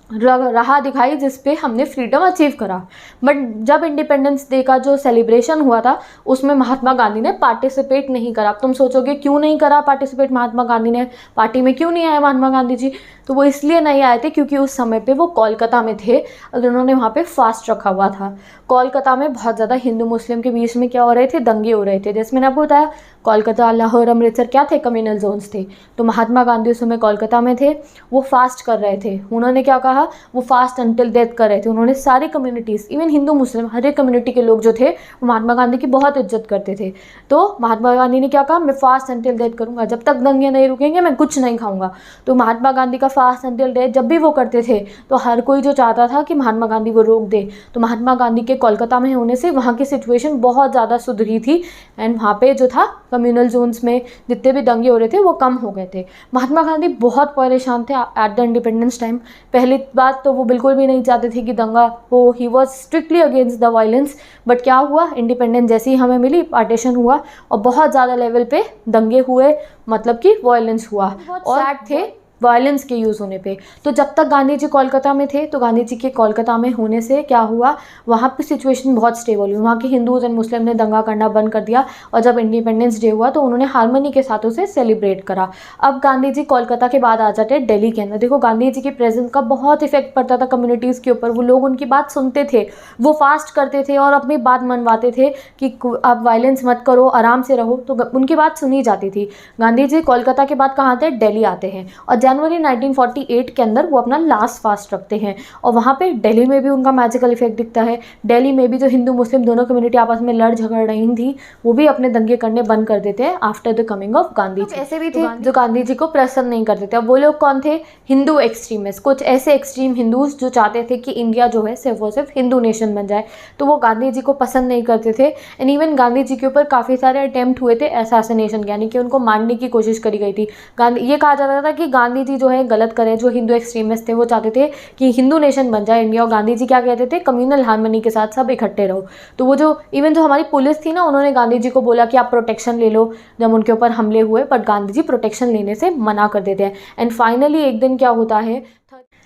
राह दिखाई जिस पे हमने फ्रीडम अचीव करा। बट जब इंडिपेंडेंस डे का जो सेलिब्रेशन हुआ था उसमें महात्मा गांधी ने पार्टिसिपेट नहीं करा। तुम सोचोगे क्यों नहीं करा पार्टिसिपेट महात्मा गांधी ने, पार्टी में क्यों नहीं आए महात्मा गांधी जी? तो वो इसलिए नहीं आए थे क्योंकि उस समय पे वो कोलकाता में थे और उन्होंने वहाँ पे फास्ट रखा हुआ था। कोलकाता में बहुत ज़्यादा हिंदू मुस्लिम के बीच में क्या हो रहे थे, दंगे हो रहे थे। जैसे मैंने आपको बताया कोलकाता, लाहौर, अमृतसर क्या थे, कम्युनल जोन्स थे। तो महात्मा गांधी उस समय कोलकाता में थे, वो फास्ट कर रहे थे। उन्होंने क्या कहा, वो फास्ट अंटिल डेथ कर रहे थे। उन्होंने सारी कम्युनिटीज़, इवन हिंदू मुस्लिम हर एक कम्युनिटी के लोग जो थे वो महात्मा गांधी की बहुत इज्जत करते थे। तो महात्मा गांधी ने क्या कहा, मैं फास्ट अंटिल डेथ करूँगा, जब तक दंगे नहीं रुकेंगे मैं कुछ नहीं खाऊंगा। तो महात्मा गांधी का फास्ट अंटिल डेथ जब भी वो करते थे तो हर कोई जो चाहता था कि महात्मा गांधी वो रोक दे। तो महात्मा गांधी के कोलकाता में होने से वहाँ की सिचुएशन बहुत ज़्यादा सुधरी थी एंड वहाँ पे जो था कम्युनल जोन्स में जितने भी दंगे हो रहे थे वो कम हो गए थे। महात्मा गांधी बहुत परेशान थे एट द इंडिपेंडेंस टाइम। पहली बात तो वो बिल्कुल भी नहीं चाहते थे कि दंगा हो, he was strictly against the violence. But क्या हुआ, इंडिपेंडेंस जैसे ही हमें मिली पार्टीशन हुआ और बहुत ज़्यादा लेवल पे दंगे हुए, मतलब कि वायलेंस हुआ और सैड थे वायलेंस के यूज़ होने पे। तो जब तक गांधी जी कोलकाता में थे तो गांधी जी के कोलकाता में होने से क्या हुआ, वहाँ पे सिचुएशन बहुत स्टेबल हुई। वहाँ के हिंदूज एंड मुस्लिम ने दंगा करना बंद कर दिया और जब इंडिपेंडेंस डे हुआ तो उन्होंने हारमोनी के साथ उसे सेलिब्रेट करा। अब गांधी जी कोलकाता के बाद आ जाते हैं दिल्ली के अंदर। देखो गांधी जी की प्रेजेंस का बहुत इफेक्ट पड़ता था कम्युनिटीज़ के ऊपर। वो लोग उनकी बात सुनते थे, वो फास्ट करते थे और अपनी बात मनवाते थे कि आप वायलेंस मत करो, आराम से रहो, तो उनकी बात सुनी जाती थी। गांधी जी कोलकाता के बाद कहाँ आते हैं, दिल्ली आते हैं और जनवरी 1948 के अंदर वो अपना लास्ट फास्ट रखते हैं और वहाँ पे दिल्ली में भी उनका मैजिकल इफेक्ट दिखता है। दिल्ली में भी जो हिंदू मुस्लिम दोनों कम्युनिटी आपस में लड़ झगड़ रही थी वो भी अपने दंगे करने बंद कर देते हैं after the coming of Gandhi ji. ऐसे भी थे जो गांधी जी को पसंद नहीं करते थे। अब वो लोग कौन थे, हिंदू एक्सट्रीमिस्ट, कुछ ऐसे एक्सट्रीम हिंदूज जो चाहते थे कि इंडिया जो है सिर्फ और सिर्फ हिंदू नेशन बन जाए। तो वो गांधी जी को पसंद नहीं करते थे एंड इवन गांधी जी के ऊपर काफ़ी सारे अटेम्प्ट हुए थे असैसिनेशन, यानी कि उनको मारने की कोशिश करी गई थी। गांधी, ये कहा जाता था कि गांधी जी जो है गलत करें। जो हिंदू एक्सट्रीमिस्ट थे वो चाहते थे कि हिंदू नेशन बन जाए इंडिया और गांधी जी क्या कहते थे, कम्युनल हार्मनी के साथ सब इकट्ठे रहो। तो वो जो इवन जो हमारी पुलिस थी ना, उन्होंने गांधी जी को बोला कि आप प्रोटेक्शन ले लो जब उनके ऊपर हमले हुए, बट गांधी जी प्रोटेक्शन लेने से मना कर देते हैं। एंड फाइनली एक दिन क्या होता है,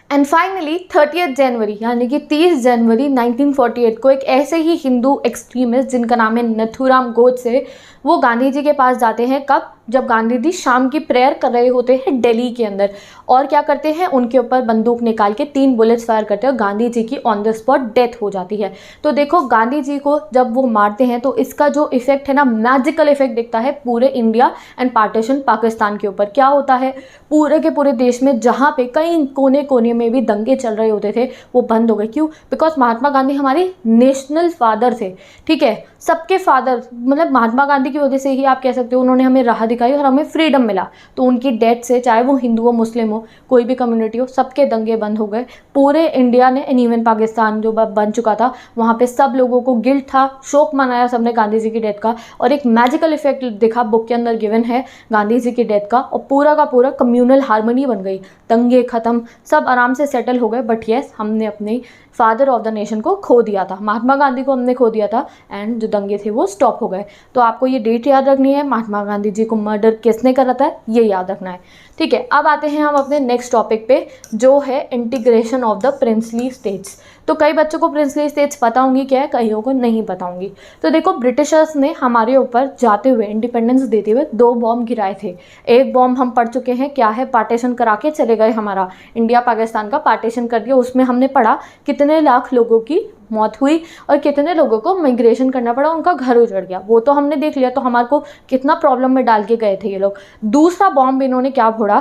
30 जनवरी यानी कि 30 जनवरी 1948 को एक ऐसे ही हिंदू एक्सट्रीमिस्ट जिनका नाम है नथुराम गोडसे, वो गांधी जी के पास जाते हैं। कब, जब गांधी जी शाम की प्रेयर कर रहे होते हैं दिल्ली के अंदर, और क्या करते हैं, उनके ऊपर बंदूक निकाल के 3 बुलेट्स फायर करते हैं और गांधी जी की ऑन द स्पॉट डेथ हो जाती है। तो देखो गांधी जी को जब वो मारते हैं तो इसका जो इफेक्ट है ना, मैजिकल इफेक्ट दिखता है पूरे इंडिया एंड पार्टीशन पाकिस्तान के ऊपर। क्या होता है, पूरे के पूरे देश में जहाँ पे कई कोने कोने में भी दंगे चल रहे होते थे वो बंद हो गए। क्यों, बिकॉज महात्मा गांधी हमारे नेशनल फादर थे, ठीक है, सबके फादर। मतलब महात्मा गांधी की वजह से ही आप कह सकते हो उन्होंने हमें राह दिखाई और हमें फ्रीडम मिला। तो उनकी डेथ से, चाहे वो हिंदू हो, मुस्लिम हो, कोई भी कम्युनिटी हो, सबके दंगे बंद हो गए पूरे इंडिया ने। एंड इवन पाकिस्तान जो बन चुका था वहाँ पे सब लोगों को गिल्ट था, शोक मनाया सबने गांधी जी की डेथ का और एक मैजिकल इफेक्ट दिखा, बुक के अंदर गिवन है गांधी जी की डेथ का, और पूरा का पूरा कम्युनल हार्मनी बन गई, दंगे खत्म, सब आराम से सेटल हो गए। बट येस, हमने अपने फादर ऑफ द नेशन को खो दिया था, महात्मा गांधी को हमने खो दिया था एंड जो दंगे थे वो स्टॉप हो गए। तो आपको ये डेट याद रखनी है, महात्मा गांधी जी को मर्डर किसने करा था ये याद रखना है, ठीक है। अब आते हैं हम अपने नेक्स्ट टॉपिक पे जो है integration of the princely states. तो कई बच्चों को प्रिंसली स्टेट्स पता होंगी क्या है, कईयों को नहीं पता होंगी। तो देखो ब्रिटिशर्स ने हमारे ऊपर जाते हुए, इंडिपेंडेंस देते हुए 2 बॉम्ब गिराए थे। एक बॉम्ब हम पढ़ चुके हैं, क्या है, पार्टीशन करा के चले गए, हमारा इंडिया पाकिस्तान का पार्टीशन कर दिया। उसमें हमने पढ़ा कितने लाख लोगों की मौत हुई और कितने लोगों को माइग्रेशन करना पड़ा, उनका घर उजड़ गया, वो तो हमने देख लिया। तो हमारे को कितना प्रॉब्लम में डाल के गए थे ये लोग। दूसरा बॉम्ब इन्होंने क्या फोड़ा,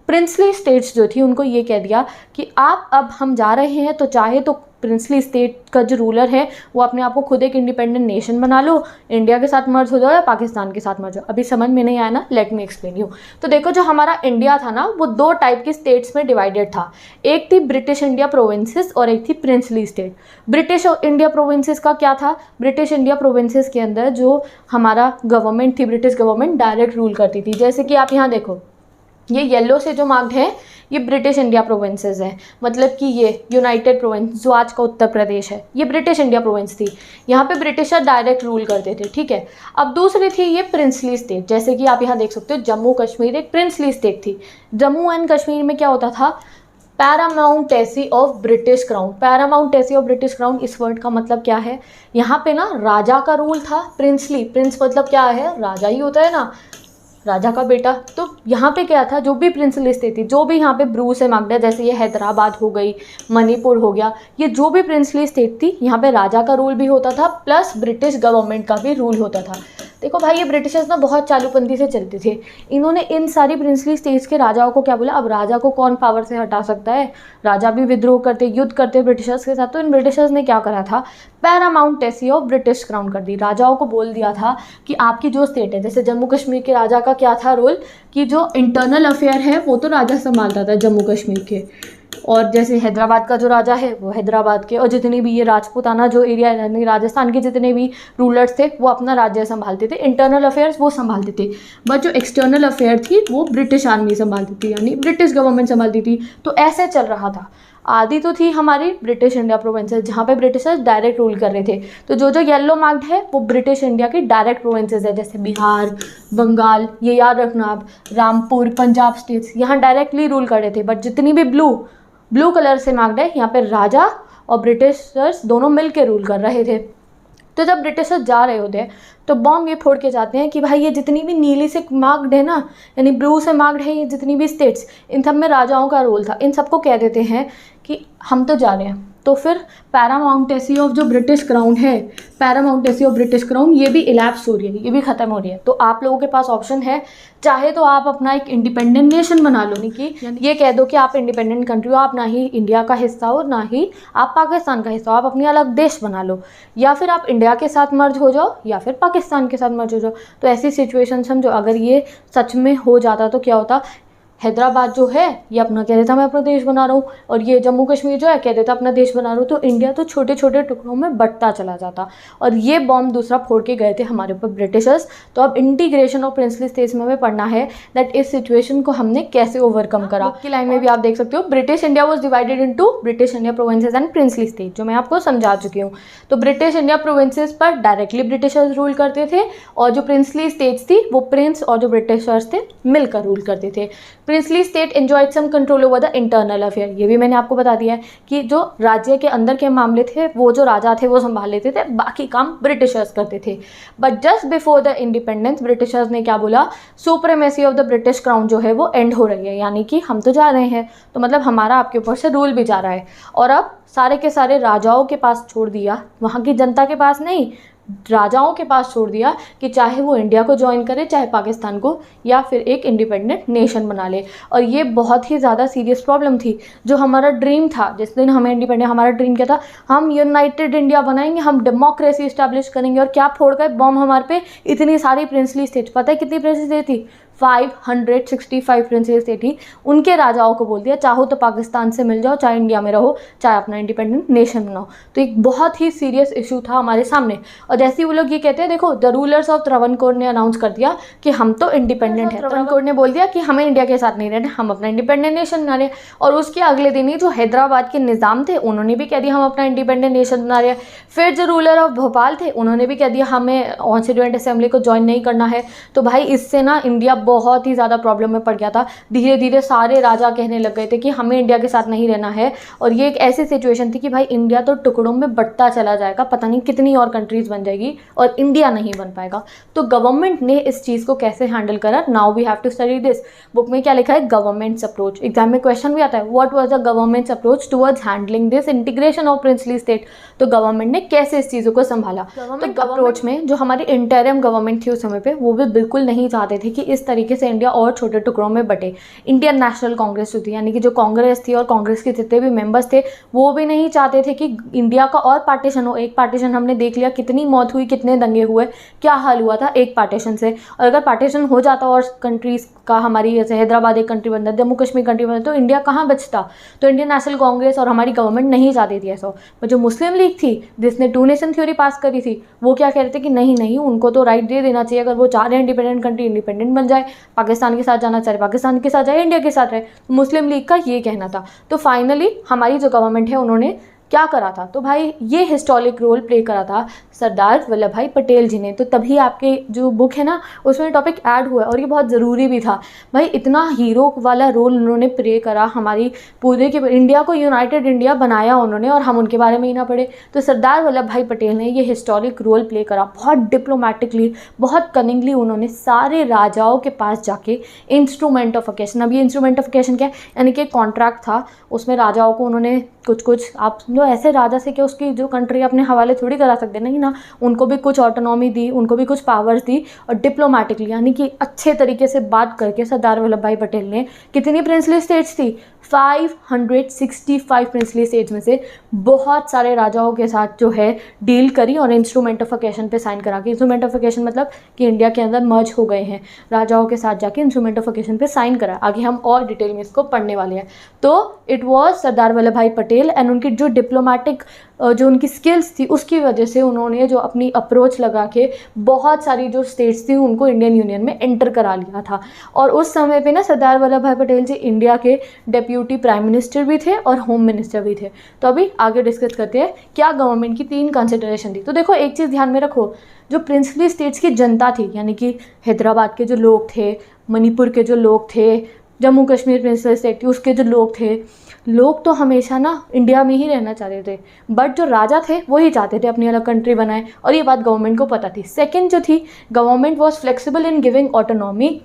प्रिंसली स्टेट्स जो थी उनको ये कह दिया कि आप, अब हम जा रहे हैं तो चाहे तो प्रिंसली स्टेट का जो रूलर है वो अपने आप को खुद एक इंडिपेंडेंट नेशन बना लो, इंडिया के साथ मर्ज हो जाओ या पाकिस्तान के साथ मर्ज हो। अभी समझ में नहीं आया ना, लेट मी एक्सप्लेन यू। तो देखो जो हमारा इंडिया था ना वो 2 टाइप की स्टेट्स में डिवाइडेड था, एक थी ब्रिटिश इंडिया प्रोविंसेस और एक थी princely state. British India provinces का क्या था, ब्रिटिश इंडिया प्रोविंसेस के अंदर जो हमारा गवर्नमेंट थी, ब्रिटिश गवर्नमेंट डायरेक्ट रूल करती थी। जैसे कि आप यहाँ देखो, ये येलो से जो मार्क्ड है ये ब्रिटिश इंडिया प्रोविंसेस हैं, मतलब कि ये यूनाइटेड प्रोविंस जो आज का उत्तर प्रदेश है ये ब्रिटिश इंडिया प्रोविंस थी, यहाँ पे ब्रिटिशर डायरेक्ट रूल करते थे, ठीक है। अब दूसरी थी ये प्रिंसली स्टेट, जैसे कि आप यहाँ देख सकते हो जम्मू कश्मीर एक प्रिंसली स्टेट थी। जम्मू एंड कश्मीर में क्या होता था, paramountcy of British crown. Paramountcy of British crown, इस वर्ड का मतलब क्या है, यहाँ पे ना राजा का रूल था, प्रिंसली, प्रिंस मतलब क्या है, राजा ही होता है ना, राजा का बेटा। तो यहाँ पे क्या था, जो भी प्रिंसली स्टेट थी, जो भी यहाँ पे ब्रू से मांगना, जैसे ये हैदराबाद हो गई, मणिपुर हो गया, ये जो भी प्रिंसली स्टेट थी, यहाँ पे राजा का रूल भी होता था, प्लस ब्रिटिश गवर्नमेंट का भी रूल होता था। देखो भाई, ये ब्रिटिशर्स ना बहुत चालूपंथी से चलते थे। इन्होंने इन सारी प्रिंसली स्टेट्स के राजाओं को क्या बोला, अब राजा को कौन पावर से हटा सकता है, राजा भी विद्रोह करते, युद्ध करते ब्रिटिशर्स के साथ। तो इन ब्रिटिशर्स ने क्या करा था, पैरामाउंटेसी ऑफ ब्रिटिश क्राउन कर दी। राजाओं को बोल दिया था कि आपकी जो स्टेट है, जैसे जम्मू कश्मीर के राजा का क्या था रोल, कि जो इंटरनल अफेयर है वो तो राजा संभालता था जम्मू कश्मीर के, और जैसे हैदराबाद का जो राजा है वो हैदराबाद के, और जितनी भी ये राजपूताना जो एरिया है, यानी राजस्थान के जितने भी रूलर्स थे वो अपना राज्य संभालते थे, इंटरनल अफेयर्स वो संभालते थे। बट जो एक्सटर्नल अफेयर थी वो ब्रिटिश आर्मी संभालती थी, यानी ब्रिटिश गवर्नमेंट संभालती थी। तो ऐसे चल रहा था। आदि तो थी हमारी ब्रिटिश इंडिया प्रोविंसेस, जहाँ पे ब्रिटिशर्स डायरेक्ट रूल कर रहे थे। तो जो जो येलो मार्क्ड है वो ब्रिटिश इंडिया की डायरेक्ट प्रोविंसेस है, जैसे बिहार, बंगाल, ये याद रखना आप, रामपुर, पंजाब स्टेट्स, यहाँ डायरेक्टली रूल कर रहे थे। बट जितनी भी ब्लू कलर से मार्क्ड है, यहाँ पे राजा और ब्रिटिशर्स दोनों मिल के रूल कर रहे थे। तो जब ब्रिटिशर्स जा रहे होते हैं तो बॉम्ब ये फोड़ के जाते हैं कि भाई ये जितनी भी नीली से मार्क्ड है ना, यानी ब्लू से मार्क्ड है, ये जितनी भी स्टेट्स, इन सब में राजाओं का रोल था। इन सबको कह देते हैं कि हम तो जा रहे हैं। तो फिर पैरामाउंटेसी ऑफ जो ब्रिटिश क्राउन है, पैरामाउंटेसी ऑफ ब्रिटिश क्राउन, ये भी इलैप्स हो रही है, ये भी ख़त्म हो रही है। तो आप लोगों के पास ऑप्शन है, चाहे तो आप अपना एक इंडिपेंडेंट नेशन बना लो, नहीं कि ये कह दो कि आप इंडिपेंडेंट कंट्री हो, आप ना ही इंडिया का हिस्सा हो ना ही आप पाकिस्तान का हिस्सा हो, आप अपनी अलग देश बना लो, या फिर आप इंडिया के साथ मर्ज हो जाओ या फिर पाकिस्तान के साथ मर्ज हो जाओ। तो ऐसी सिचुएशन समझो, अगर ये सच में हो जाता तो क्या होता, हैदराबाद जो है ये अपना कह देता मैं अपना देश बना रहा हूँ, और ये जम्मू कश्मीर जो है कह देता अपना देश बना रहा हूँ। तो इंडिया तो छोटे छोटे टुकड़ों में बंटता चला जाता। और ये बॉम्ब दूसरा फोड़ के गए थे हमारे ऊपर ब्रिटिशर्स। तो अब इंटीग्रेशन ऑफ प्रिंसली स्टेट्स में हमें पढ़ना है दैट इस सिचुएशन को हमने कैसे ओवरकम करा। की लाइन में भी आप देख सकते हो, British India was divided into British India provinces and princely state, जो मैं आपको समझा चुकी हूँ। तो ब्रिटिश इंडिया प्रोविंसेस पर डायरेक्टली ब्रिटिशर्स रूल करते थे, और जो प्रिंसली स्टेट्स थी वो प्रिंस और जो ब्रिटिशर्स थे मिलकर रूल करते थे। Princely state enjoyed some control over the internal affair, ये भी मैंने आपको बता दिया है कि जो राज्य के अंदर के मामले थे वो जो राजा थे वो संभाल लेते थे, बाकी काम ब्रिटिशर्स करते थे। But just before the independence Britishers ने क्या बोला, supremacy of the British crown जो है वो एंड हो रही है, यानी कि हम तो जा रहे हैं, तो मतलब हमारा आपके ऊपर से रूल भी जा रहा है। और अब सारे के सारे राजाओं के पास छोड़ दिया, वहाँ की जनता के पास नहीं, राजाओं के पास छोड़ दिया कि चाहे वो इंडिया को ज्वाइन करे, चाहे पाकिस्तान को, या फिर एक इंडिपेंडेंट नेशन बना ले। और ये बहुत ही ज़्यादा सीरियस प्रॉब्लम थी। जो हमारा ड्रीम था, जिस दिन हमें इंडिपेंडेंट, हमारा ड्रीम क्या था, हम यूनाइटेड इंडिया बनाएंगे, हम डेमोक्रेसी इस्टेब्लिश करेंगे। और क्या फोड़ गए बॉम्ब हमारे पे, इतनी सारी प्रिंसली स्टेट। पता है कितनी प्रिंसली स्टेट थी, 565 प्रिंसेस स्टेट थी। उनके राजाओं को बोल दिया चाहो तो पाकिस्तान से मिल जाओ, चाहे इंडिया में रहो, चाहे अपना इंडिपेंडेंट नेशन बनाओ। तो एक बहुत ही सीरियस इशू था हमारे सामने। और जैसे ही वो लोग ये कहते हैं, देखो द रूलर्स ऑफ त्रावणकोर ने अनाउंस कर दिया कि हम तो इंडिपेंडेंट है। त्रावणकोर ने बोल दिया कि हमें इंडिया के साथ नहीं रहना, हम अपना इंडिपेंडेंट नेशन बना रहे। और उसके अगले दिन ही जो हैदराबाद के निज़ाम थे उन्होंने भी कह दिया हम अपना इंडिपेंडेंट नेशन बना रहे हैं। फिर जो रूलर ऑफ भोपाल थे उन्होंने भी कह दिया हमें कॉन्स्टिट्यूएंट असेंबली को ज्वाइन नहीं करना है। तो भाई इससे ना इंडिया बहुत ही ज़्यादा प्रॉब्लम में पड़ गया था। धीरे धीरे सारे राजा कहने लग गए थे कि हमें इंडिया के साथ नहीं रहना है। और ये एक ऐसी सिचुएशन थी कि भाई इंडिया तो टुकड़ों में बंटता चला जाएगा, पता नहीं कितनी और कंट्रीज बन जाएगी और इंडिया नहीं बन पाएगा। तो गवर्नमेंट ने इस चीज़ को कैसे हैंडल करा, now we have to study this. Book में क्या लिखा है, गवर्नमेंट्स अप्रोच। एग्जाम में क्वेश्चन भी आता है, what was the government's approach towards handling this integration of princely state. तो गवर्नमेंट ने कैसे इस चीज़ों को संभाला। गवर्नमेंट अप्रोच में जो हमारी इंटरिम गवर्नमेंट थी उस समय पे, वो भी बिल्कुल नहीं चाहते थे कि इस तरीके से इंडिया और छोटे टुकड़ों में बटे। इंडियन नेशनल कांग्रेस जो थी, यानी कि जो कांग्रेस थी और कांग्रेस के जितने भी मेंबर्स थे, वो भी नहीं चाहते थे कि इंडिया का और पार्टीशन हो। एक पार्टीशन हमने देख लिया, कितनी मौत हुई, कितने दंगे हुए, क्या हाल हुआ था एक पार्टीशन से। और अगर पार्टीशन हो जाता और कंट्रीज का, हमारी जैसे हैदराबाद एक कंट्री बनता, जम्मू कश्मीर कंट्री बनता, तो इंडिया कहाँ बचता। तो इंडियन नेशनल कांग्रेस और हमारी गवर्नमेंट नहीं चाहती थी ऐसा। पर जो मुस्लिम लीग थी जिसने टू नेशन थ्योरी पास करी थी, वो क्या कह रहे थे कि नहीं नहीं, उनको तो राइट दे देना चाहिए, अगर वो चाह रहे हैं इंडिपेंडेंट कंट्री इंडिपेंडेंट बन जाए, पाकिस्तान के साथ जाना चाहे पाकिस्तान के साथ जाए, इंडिया के साथ रहे। मुस्लिम लीग का ये कहना था। तो फाइनली हमारी जो गवर्नमेंट है उन्होंने क्या करा था, तो भाई ये हिस्टोरिक रोल प्ले करा था सरदार वल्लभ भाई पटेल जी ने। तो तभी आपके जो बुक है ना उसमें टॉपिक ऐड हुआ है और ये बहुत ज़रूरी भी था। भाई इतना हीरो वाला रोल उन्होंने प्ले करा, हमारी पूरे के इंडिया को यूनाइटेड इंडिया बनाया उन्होंने, और हम उनके बारे में ही ना पढ़े। तो सरदार वल्लभ भाई पटेल ने ये हिस्टोरिक रोल प्ले करा, बहुत डिप्लोमेटिकली, बहुत कनिंगली उन्होंने सारे राजाओं के पास जाके इंस्ट्रूमेंट ऑफ ओकेशन, अब ये इंस्ट्रूमेंट ऑफ ओकेशन क्या है, यानी कि कॉन्ट्रैक्ट था, उसमें राजाओं को उन्होंने कुछ आप समझो ऐसे राजा से कि उसकी जो कंट्री अपने हवाले थोड़ी करा सकते, नहीं ना, उनको भी कुछ ऑटोनॉमी दी, उनको भी कुछ पावर्स दी, और डिप्लोमेटिकली यानी कि अच्छे तरीके से बात करके सरदार वल्लभ भाई पटेल ने कितनी प्रिंसली स्टेट्स थी, 565 प्रिंसली स्टेट्स में से बहुत सारे राजाओं के साथ जो है डील करी और इंस्ट्रूमेंट ऑफ ओकेशन पे साइन करा के, इंस्ट्रूमेंट ऑफ ओकेशन मतलब कि इंडिया के अंदर मर्ज हो गए हैं, राजाओं के साथ जाके इंस्ट्रूमेंट ऑफ ओकेशन पे साइन करा। आगे हम और डिटेल में इसको पढ़ने वाले हैं। तो इट वॉज सरदार वल्लभ भाई पटेल एंड उनकी जो डिप्लोमेटिक जो उनकी स्किल्स थी उसकी वजह से उन्होंने जो अपनी अप्रोच लगा के बहुत सारी जो स्टेट्स थी उनको इंडियन यूनियन में एंटर करा लिया था। और उस समय पे ना सरदार वल्लभ भाई पटेल जी इंडिया के डेप्यूटी प्राइम मिनिस्टर भी थे और होम मिनिस्टर भी थे। तो अभी आगे डिस्कस करते हैं क्या गवर्नमेंट की 3 कंसिडरेशन थी। तो देखो एक चीज़ ध्यान में रखो, जो प्रिंसली स्टेट्स की जनता थी यानी कि हैदराबाद के जो लोग थे, मणिपुर के जो लोग थे, जम्मू कश्मीर प्रिंसली स्टेट थी उसके जो लोग थे, लोग तो हमेशा ना इंडिया में ही रहना चाहते थे, बट जो राजा थे वो ही चाहते थे अपनी अलग कंट्री बनाए, और ये बात गवर्नमेंट को पता थी। सेकंड जो थी, government was flexible in giving autonomy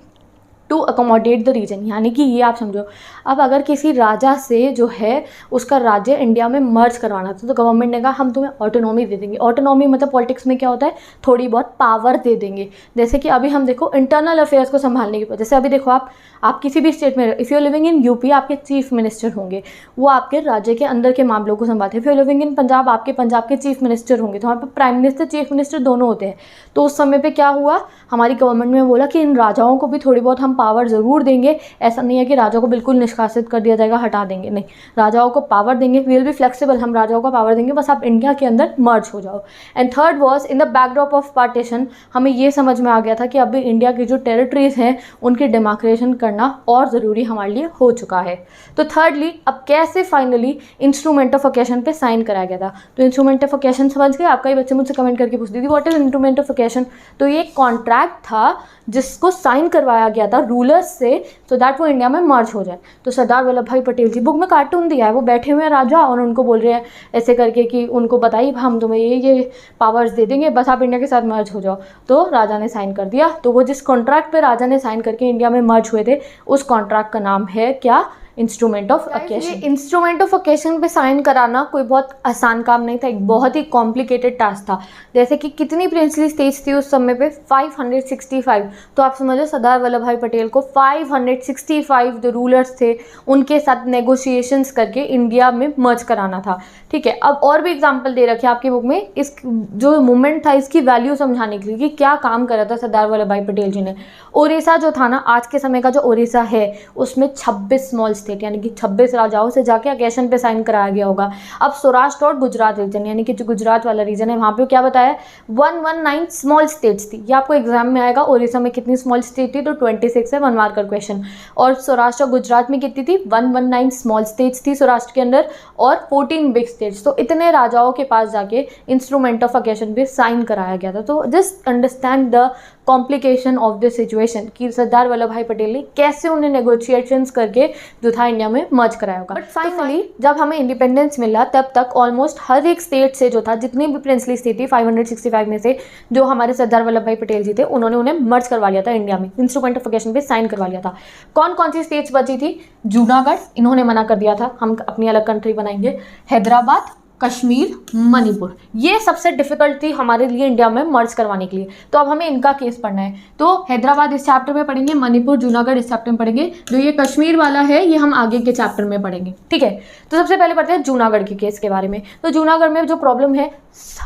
to accommodate the region, यानी कि ये आप समझो, अब अगर किसी राजा से जो है उसका राज्य इंडिया में मर्ज करवाना था तो गवर्नमेंट ने कहा हम तुम्हें ऑटोनॉमी दे देंगे। ऑटोनॉमी मतलब पॉलिटिक्स में क्या होता है, थोड़ी बहुत पावर दे देंगे। जैसे कि अभी हम देखो इंटरनल अफेयर्स को संभालने की, जैसे अभी देखो आप किसी भी स्टेट में, if you living in UP आपके चीफ मिनिस्टर होंगे, वो आपके राज्य के अंदर के मामलों को संभालते हैं। If you living in Punjab आपके पंजाब के चीफ मिनिस्टर होंगे, तो वहाँ पर प्राइम मिनिस्टर चीफ मिनिस्टर दोनों होते हैं। तो उस समय पर क्या हुआ, हमारी गवर्नमेंट ने बोला कि इन राजाओं को भी थोड़ी बहुत हम पावर ज़रूर देंगे, ऐसा नहीं है कि राजाओं को बिल्कुल निष्कासित कर दिया जाएगा, हटा देंगे, नहीं, राजाओं को पावर देंगे, वी विल बी फ्लेक्सिबल, हम राजाओं को पावर देंगे, बस आप इंडिया के अंदर मर्ज हो जाओ। And third was in the backdrop of partition, हमें ये समझ में आ गया था कि अभी इंडिया की जो टेरिटरीज हैं उनकी डेमार्केशन करना और ज़रूरी हमारे लिए हो चुका है। तो थर्डली, अब कैसे फाइनली इंस्ट्रूमेंट ऑफ ओकेशन पे साइन कराया गया था। तो इंस्ट्रूमेंट ऑफ ओकेशन समझ गए, आपका ही बच्चे मुझसे कमेंट करके पूछती थी what is instrument of occasion. तो ये कॉन्ट्रैक्ट था जिसको साइन करवाया गया था रूलर्स से, सो दैट वो इंडिया में मर्ज हो जाए। तो सरदार वल्लभ भाई पटेल जी, बुक में कार्टून दिया है, वो बैठे हुए हैं राजा और उनको बोल रहे हैं ऐसे करके कि उनको बताइए हम तुम्हें ये पावर्स दे देंगे, बस आप इंडिया के साथ मर्ज हो जाओ। तो राजा ने साइन कर दिया। तो वो जिस कॉन्ट्रैक्ट पे राजा ने साइन करके इंडिया में मर्ज हुए थे उस कॉन्ट्रैक्ट का नाम है क्या, instrument of occasion. Instrument of occasion पे साइन कराना कोई बहुत आसान काम नहीं था, एक बहुत ही कॉम्प्लिकेटेड टास्क था। जैसे कि कितनी प्रिंसली स्टेट्स थी उस समय पे, 565। तो आप समझो सरदार वल्लभ भाई पटेल को 565 जो रूलर्स थे उनके साथ नेगोशिएशंस करके इंडिया में मर्ज कराना था। ठीक है, अब और भी एग्जाम्पल दे रखे आपकी बुक में, इस जो मूवमेंट था इसकी वैल्यू समझाने के लिए कि क्या काम करा था सरदार वल्लभ भाई पटेल जी ने। ओडिशा जो था ना, आज के समय का जो ओडिशा है उसमें 26 स्मॉल स्टेट यानी कि 26 राजाओं से जाके ओकेशन पे साइन कराया गया होगा। अब सौराष्ट्र और गुजरात रीजन यानी कि जो गुजरात वाला रीजन है वहाँ पे क्या बताया, 119 स्मॉल स्टेट्स थी। ये आपको एग्जाम में आएगा, ओडिशा में कितनी स्मॉल स्टेट थी, तो 26 है, 1 मार्कर क्वेश्चन। और सौराष्ट्र और गुजरात में कितनी थी, 119 स्मॉल स्टेट्स थी सौराष्ट्र के अंदर और 14 बिग स्टेट्स। तो इतने राजाओं के पास जाके इंस्ट्रूमेंट ऑफ ओकेशन पे साइन कराया गया था। तो just understand the complication of this situation कि सरदार वल्लभ भाई पटेल ने कैसे उन्हें नेगोशिएशंस करके जो था इंडिया में मर्ज कराया होगा। बट फाइनली जब हमें इंडिपेंडेंस मिला तब तक ऑलमोस्ट हर एक स्टेट से जो था, जितनी भी प्रिंसली स्टेट थी 565 में से, जो हमारे सरदार वल्लभ भाई पटेल जी थे उन्होंने उन्हें मर्ज करवा लिया था इंडिया में, इंस्ट्रूमेंट ऑफ ओकेशन पे साइन करवा लिया था। कौन कौन सी स्टेट्स बची थी, जूनागढ़ इन्होंने मना कर दिया था, हम अपनी अलग कंट्री बनाएंगे, हैदराबाद, कश्मीर, मणिपुर, ये सबसे डिफिकल्ट थी हमारे लिए इंडिया में मर्ज करवाने के लिए। तो अब हमें इनका केस पढ़ना है। तो हैदराबाद इस चैप्टर में पढ़ेंगे, मणिपुर, जूनागढ़ इस चैप्टर में पढ़ेंगे, जो ये कश्मीर वाला है ये हम आगे के चैप्टर में पढ़ेंगे। ठीक है, तो सबसे पहले पढ़ते हैं जूनागढ़ के केस के बारे में। तो जूनागढ़ में जो प्रॉब्लम है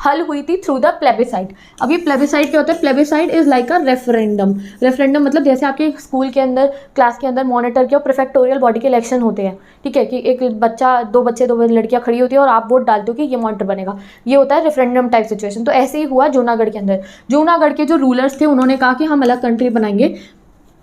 हल हुई थी थ्रू द प्लेबिसाइट। अब ये प्लेबिसाइट क्या होता है, plebiscite is like a referendum. Referendum मतलब जैसे आपके स्कूल के अंदर, क्लास के अंदर मॉनिटर के और प्रेफेक्टोरियल बॉडी के इलेक्शन होते हैं। ठीक है, कि एक बच्चा, दो लड़कियां खड़ी होती है और आप वोट डालते हो कि ये मॉनिटर बनेगा, ये होता है रेफरेंडम टाइप सिचुएशन। तो ऐसे ही हुआ जूनागढ़ के अंदर। जूनागढ़ के जो रूलर्स थे उन्होंने कहा कि हम अलग कंट्री बनाएंगे,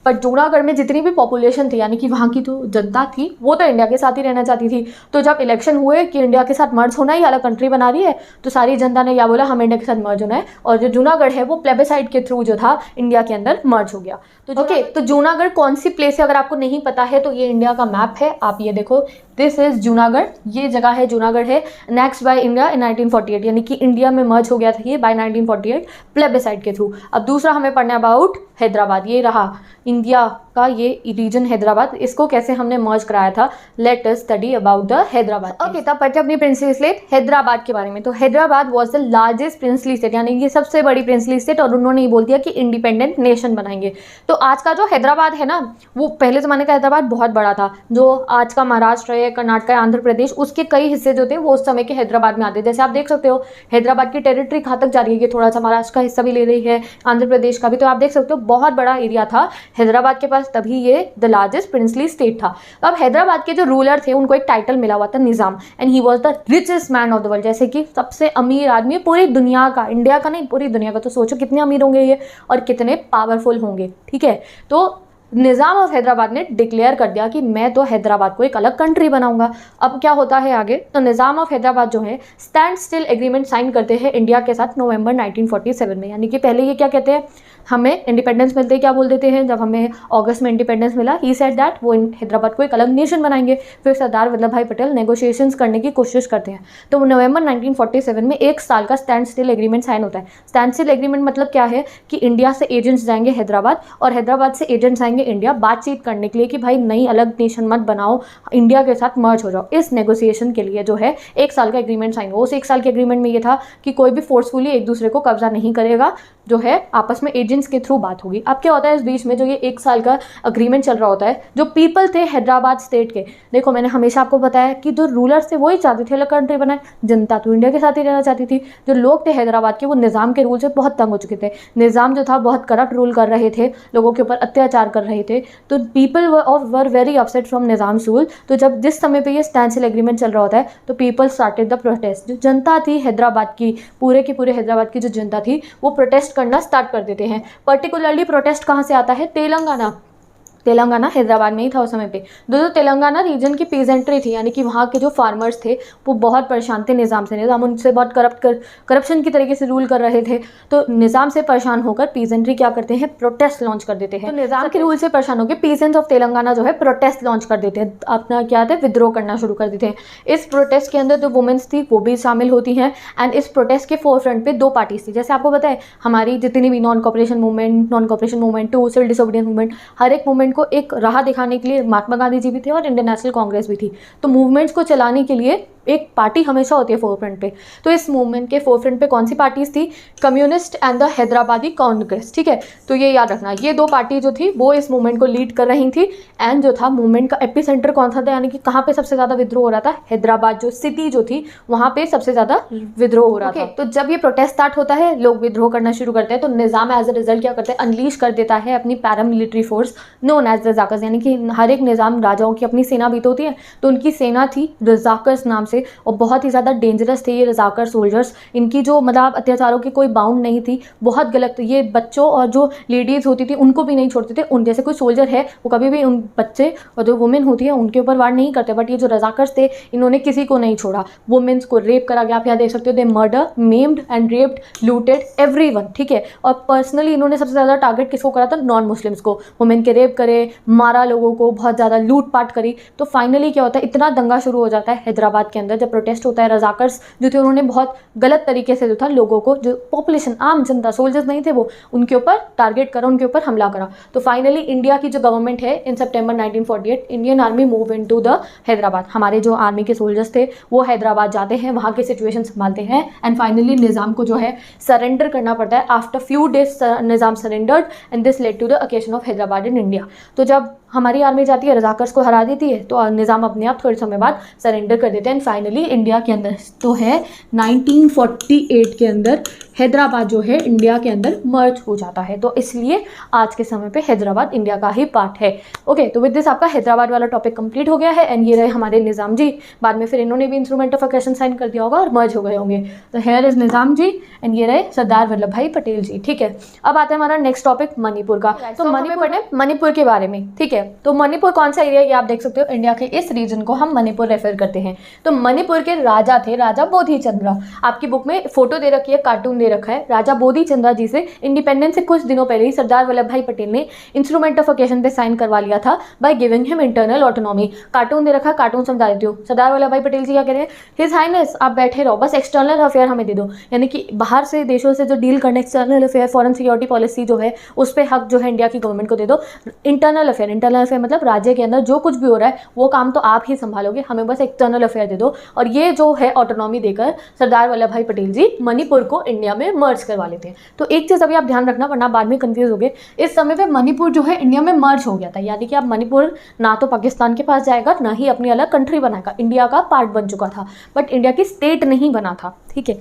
बट जूनागढ़ में जितनी भी पॉपुलेशन थी, यानी कि वहाँ की जो जनता थी, वो तो इंडिया के साथ ही रहना चाहती थी। तो जब इलेक्शन हुए कि इंडिया के साथ मर्ज होना ही अलग कंट्री बना रही है, तो सारी जनता ने क्या बोला, हम इंडिया के साथ मर्ज होना है, और जो जूनागढ़ है वो प्लेबिसाइड के थ्रू जो था इंडिया के अंदर मर्ज हो गया। तो ओके, तो जूनागढ़ कौन सी प्लेस है, अगर आपको नहीं पता है तो ये इंडिया का मैप है, आप ये देखो, दिस इज जूनागढ़, ये जगह है जूनागढ़ है, नेक्स्ट बाय इंडिया इन 1948, यानी कि इंडिया में मर्ज हो गया था ये बाय 1948 प्लेबिसाइड के थ्रू। अब दूसरा हमें पढ़ना अबाउट हैदराबाद, ये रहा इंडिया का ये रीजन हैदराबाद, इसको कैसे हमने मर्ज कराया था, let us study about the Hyderabad. Okay, तब पढ़ते अपनी प्रिंसली स्टेट हैदराबाद के बारे में। तो Hyderabad was the largest princely state, यानी कि सबसे बड़ी प्रिंसली स्टेट, और उन्होंने ये बोल दिया कि इंडिपेंडेंट नेशन बनाएंगे। तो आज का जो हैदराबाद है ना, वो पहले ज़माने का हैदराबाद बहुत बड़ा था, जो आज का महाराष्ट्र है, कर्नाटक है, आंध्र प्रदेश, उसके कई हिस्से जो थे वो उस समय के हैदराबाद में आते। जैसे आप देख सकते हो हैदराबाद की टेरिटरी कहाँ तक जा रही है, थोड़ा सा महाराष्ट्र का हिस्सा भी ले रही है, आंध्र प्रदेश का भी, तो आप देख सकते हो बहुत बड़ा एरिया था हैदराबाद के पास, तभी ये द लार्जेस्ट प्रिंसली स्टेट था। अब हैदराबाद के जो रूलर थे उनको एक टाइटल मिला हुआ था Nizam, and he was the richest man of the world, जैसे कि सबसे अमीर आदमी पूरी दुनिया का, इंडिया का नहीं पूरी दुनिया का। तो सोचो कितने अमीर होंगे ये और कितने पावरफुल होंगे, ठीक है। तो निज़ाम ऑफ हैदराबाद ने डिक्लेयर कर दिया कि मैं तो हैदराबाद को एक अलग कंट्री बनाऊंगा। अब क्या होता है आगे, तो निज़ाम ऑफ हैदराबाद जो है स्टैंड स्टिल एग्रीमेंट साइन करते हैं इंडिया के साथ नवंबर 1947 में, यानी कि पहले ये क्या कहते हैं, हमें इंडिपेंडेंस मिलते क्या बोल देते हैं, जब हमें अगस्त में इंडिपेंडेंस मिला, ही सेड दैट वो हैदराबाद को एक अलग नेशन बनाएंगे। फिर सरदार वल्लभ भाई पटेल नेगोशिएशंस करने की कोशिश करते हैं, तो नवंबर 1947 में 1 साल का स्टैंड स्टिल एग्रीमेंट साइन होता है। स्टैंड स्टिल एग्रीमेंट मतलब क्या है कि इंडिया से एजेंट्स जाएंगे हैदराबाद, और हैदराबाद से एजेंट्स आएंगे इंडिया, बातचीत करने के लिए कि भाई नई अलग नेशन मत बनाओ, इंडिया के साथ मर्ज हो जाओ। इस नेगोशिएशन के लिए जो है 1 साल का एग्रीमेंट साइन हुआ। उस 1 साल के एग्रीमेंट में ये था कि कोई भी फोर्सफुली एक दूसरे को कब्जा नहीं करेगा, जो है आपस में एजेंट्स के थ्रू बात होगी। अब क्या होता है इस बीच में, जो ये 1 साल का अग्रीमेंट चल रहा होता है, जो पीपल थे हैदराबाद स्टेट के, देखो मैंने हमेशा आपको बताया कि जो रूलर्स थे वही चाहते थे अलग कंट्री बनाए, जनता तो इंडिया के साथ ही रहना चाहती थी। जो लोग थे हैदराबाद के वो निज़ाम के रूल से बहुत तंग हो चुके थे, निज़ाम जो था बहुत करप्ट रूल कर रहे थे, लोगों के ऊपर अत्याचार कर रहे थे, तो people were very upset from Nizam's rule. तो जब जिस समय पे ये स्टैंड स्टिल एग्रीमेंट चल रहा होता है, तो पीपल स्टार्टेड द प्रोटेस्ट। जो जनता थी हैदराबाद की, पूरे की पूरे हैदराबाद की जो जनता थी वो प्रोटेस्ट करना स्टार्ट कर देते हैं। पर्टिकुलरली प्रोटेस्ट कहाँ से आता है, तेलंगाना हैदराबाद में ही था उस समय पे। दोस्तों तेलंगाना रीजन की पीजेंट्री थी, यानी कि वहाँ के जो फार्मर्स थे वो बहुत परेशान थे निज़ाम से, निज़ाम उनसे बहुत करप्शन की तरीके से रूल कर रहे थे। तो निज़ाम से परेशान होकर पीजेंट्री क्या करते हैं, प्रोटेस्ट लॉन्च कर देते हैं। तो निज़ाम के रूल से परेशान होकर पीजेंट्स ऑफ तेलंगाना जो है प्रोटेस्ट लॉन्च कर देते हैं, अपना क्या है विद्रोह करना शुरू कर देते हैं। इस प्रोटेस्ट के अंदर जो वुमेन्स थी वो भी शामिल होती हैं, एंड इस प्रोटेस्ट के फोरफ्रंट पे 2 पार्टीज थी। जैसे आपको पता है हमारी जितनी भी non cooperation movement to civil disobedience movement, हर एक मूवमेंट को एक राह दिखाने के लिए महात्मा गांधी जी भी थे और इंडियन नेशनल कांग्रेस भी थी। तो मूवमेंट्स को चलाने के लिए एक पार्टी हमेशा होती है फोरफ्रंट पे। तो इस मूवमेंट के फोरफ्रंट पे कौन सी पार्टीज थी, communist and the Hyderabadi Congress, ठीक है। तो ये याद रखना, ये 2 पार्टी जो थी वो इस मूवमेंट को लीड कर रही थी। एंड जो था मूवमेंट का एपिसेंटर कौन सा था, यानी कि कहाँ पे सबसे ज़्यादा विद्रोह हो रहा था, हैदराबाद जो सिटी जो थी वहाँ पे सबसे ज़्यादा विद्रोह हो रहा था। तो जब ये प्रोटेस्ट स्टार्ट होता है, लोग विद्रोह करना शुरू करते हैं, तो निज़ाम एज अ रिजल्ट क्या करते हैं, अनलीश कर देता है अपनी पैरामिलिट्री फोर्स नोन एज रजाकर्स, यानी कि हर एक निज़ाम राजाओं की अपनी सेना भी तो होती है, तो उनकी सेना थी रजाकर्स नाम से, और बहुत ही ज़्यादा डेंजरस थे ये रजाकर सोल्जर्स। इनकी जो मतलब अत्याचारों की कोई बाउंड नहीं थी, बहुत गलत। ये बच्चों और जो लेडीज़ होती थी उनको भी नहीं छोड़ते थे। उन जैसे कोई सोल्जर है वो कभी भी उन बच्चे और जो वुमेन होती है उनके ऊपर वार नहीं करते, बट ये जो रजाकर्स थे इन्होंने किसी को नहीं छोड़ा। वुमेन्स को रेप करा गया, आप यहाँ देख सकते हो, they murdered, maimed and raped, looted everyone, ठीक है। और पर्सनली इन्होंने सबसे ज़्यादा टारगेट किसको करा था, नॉन मुस्लिम्स को। वुमेन के रेप करे, मारा लोगों को, बहुत ज़्यादा लूटपाट करी। तो फाइनली क्या होता है, इतना दंगा शुरू हो जाता है हैदराबाद के अंदर जब प्रोटेस्ट होता है। रजाकर्स जो थे उन्होंने बहुत गलत तरीके से जो था लोगों को, जो पॉपुलेशन आम जनता, सोल्जर्स नहीं थे वो, उनके ऊपर टारगेट करा, उनके ऊपर हमला करा। तो फाइनली इंडिया की जो गवर्नमेंट है, इन सितंबर 1948 Indian army move into the Hyderabad. हमारे जो आर्मी के सोल्जर्स थे वो हैदराबाद जाते हैं, वहाँ की सिचुएशन संभालते हैं, एंड फाइनली निज़ाम को जो है सरेंडर करना पड़ता है। After few days Nizam surrendered and this led to the occasion of Hyderabad in India. तो जब हमारी आर्मी जाती है, रजाकर्स को हरा देती है, तो निज़ाम अपने आप थोड़े समय बाद सरेंडर कर देते हैं। एंड फाइनली इंडिया के अंदर तो है 1948 के अंदर हैदराबाद जो है इंडिया के अंदर मर्ज हो जाता है। तो इसलिए आज के समय पे हैदराबाद इंडिया का ही पार्ट है। ओके, तो विद दिस आपका हैदराबाद वाला टॉपिक कंप्लीट हो गया है। एंड ये रहे हमारे निज़ाम जी, बाद में फिर इन्होंने भी इंस्ट्रूमेंट ऑफ अकेशन साइन कर दिया होगा और मर्ज हो गए होंगे। तो here is Nizam ji and ये रहे सरदार वल्लभ भाई पटेल जी। ठीक है, अब आता है हमारा नेक्स्ट टॉपिक मणिपुर का। तो मणिपुर के बारे में, ठीक है, तो मणिपुर कौन सा एरिया, ये आप देख सकते हो, इंडिया के इस रीजन को हम मणिपुर रेफर करते हैं। तो मणिपुर के राजा थे राजा बोधि चंद्र। आपकी बुक में फोटो दे रखी है, कार्टून दे रखा है। राजा बोधि चंद्र जी से इंडिपेंडेंस से कुछ दिनों पहले ही सरदार वल्लभ भाई पटेल ने इंस्ट्रूमेंट ऑफ अकेशन पे साइन करवा लिया था by giving him internal autonomy. Cartoon दे रखा है, कार्टून समझा देती हूँ। सरदार वल्लभ भाई पटेल जी क्या कह रहे हैं, हिज हाइनेस आप बैठे रहो, बस एक्सटर्नल अफेयर हमें दे दो, यानी कि बाहर से देशों से जो डील करने, external affair, foreign security policy जो है उस पर हक जो है इंडिया की गवर्नमेंट को दे दो। इंटरनल अफेयर मतलब राज्य के अंदर जो कुछ भी हो रहा है वो काम तो आप ही संभालोगे, हमें बस एक्सटर्नल अफेयर दे दो। और ये जो है ऑटोनॉमी देकर सरदार वल्लभ भाई पटेल जी मणिपुर को इंडिया में मर्ज करवा लेते हैं। तो एक चीज़ अभी आप ध्यान रखना वरना बाद में कंफ्यूज हो गए, इस समय पे मणिपुर जो है इंडिया में मर्ज हो गया था, यानी कि अब मणिपुर ना तो पाकिस्तान के पास जाएगा ना ही अपनी अलग कंट्री बनाएगा, इंडिया का पार्ट बन चुका था बट इंडिया की स्टेट नहीं बना था। ठीक है,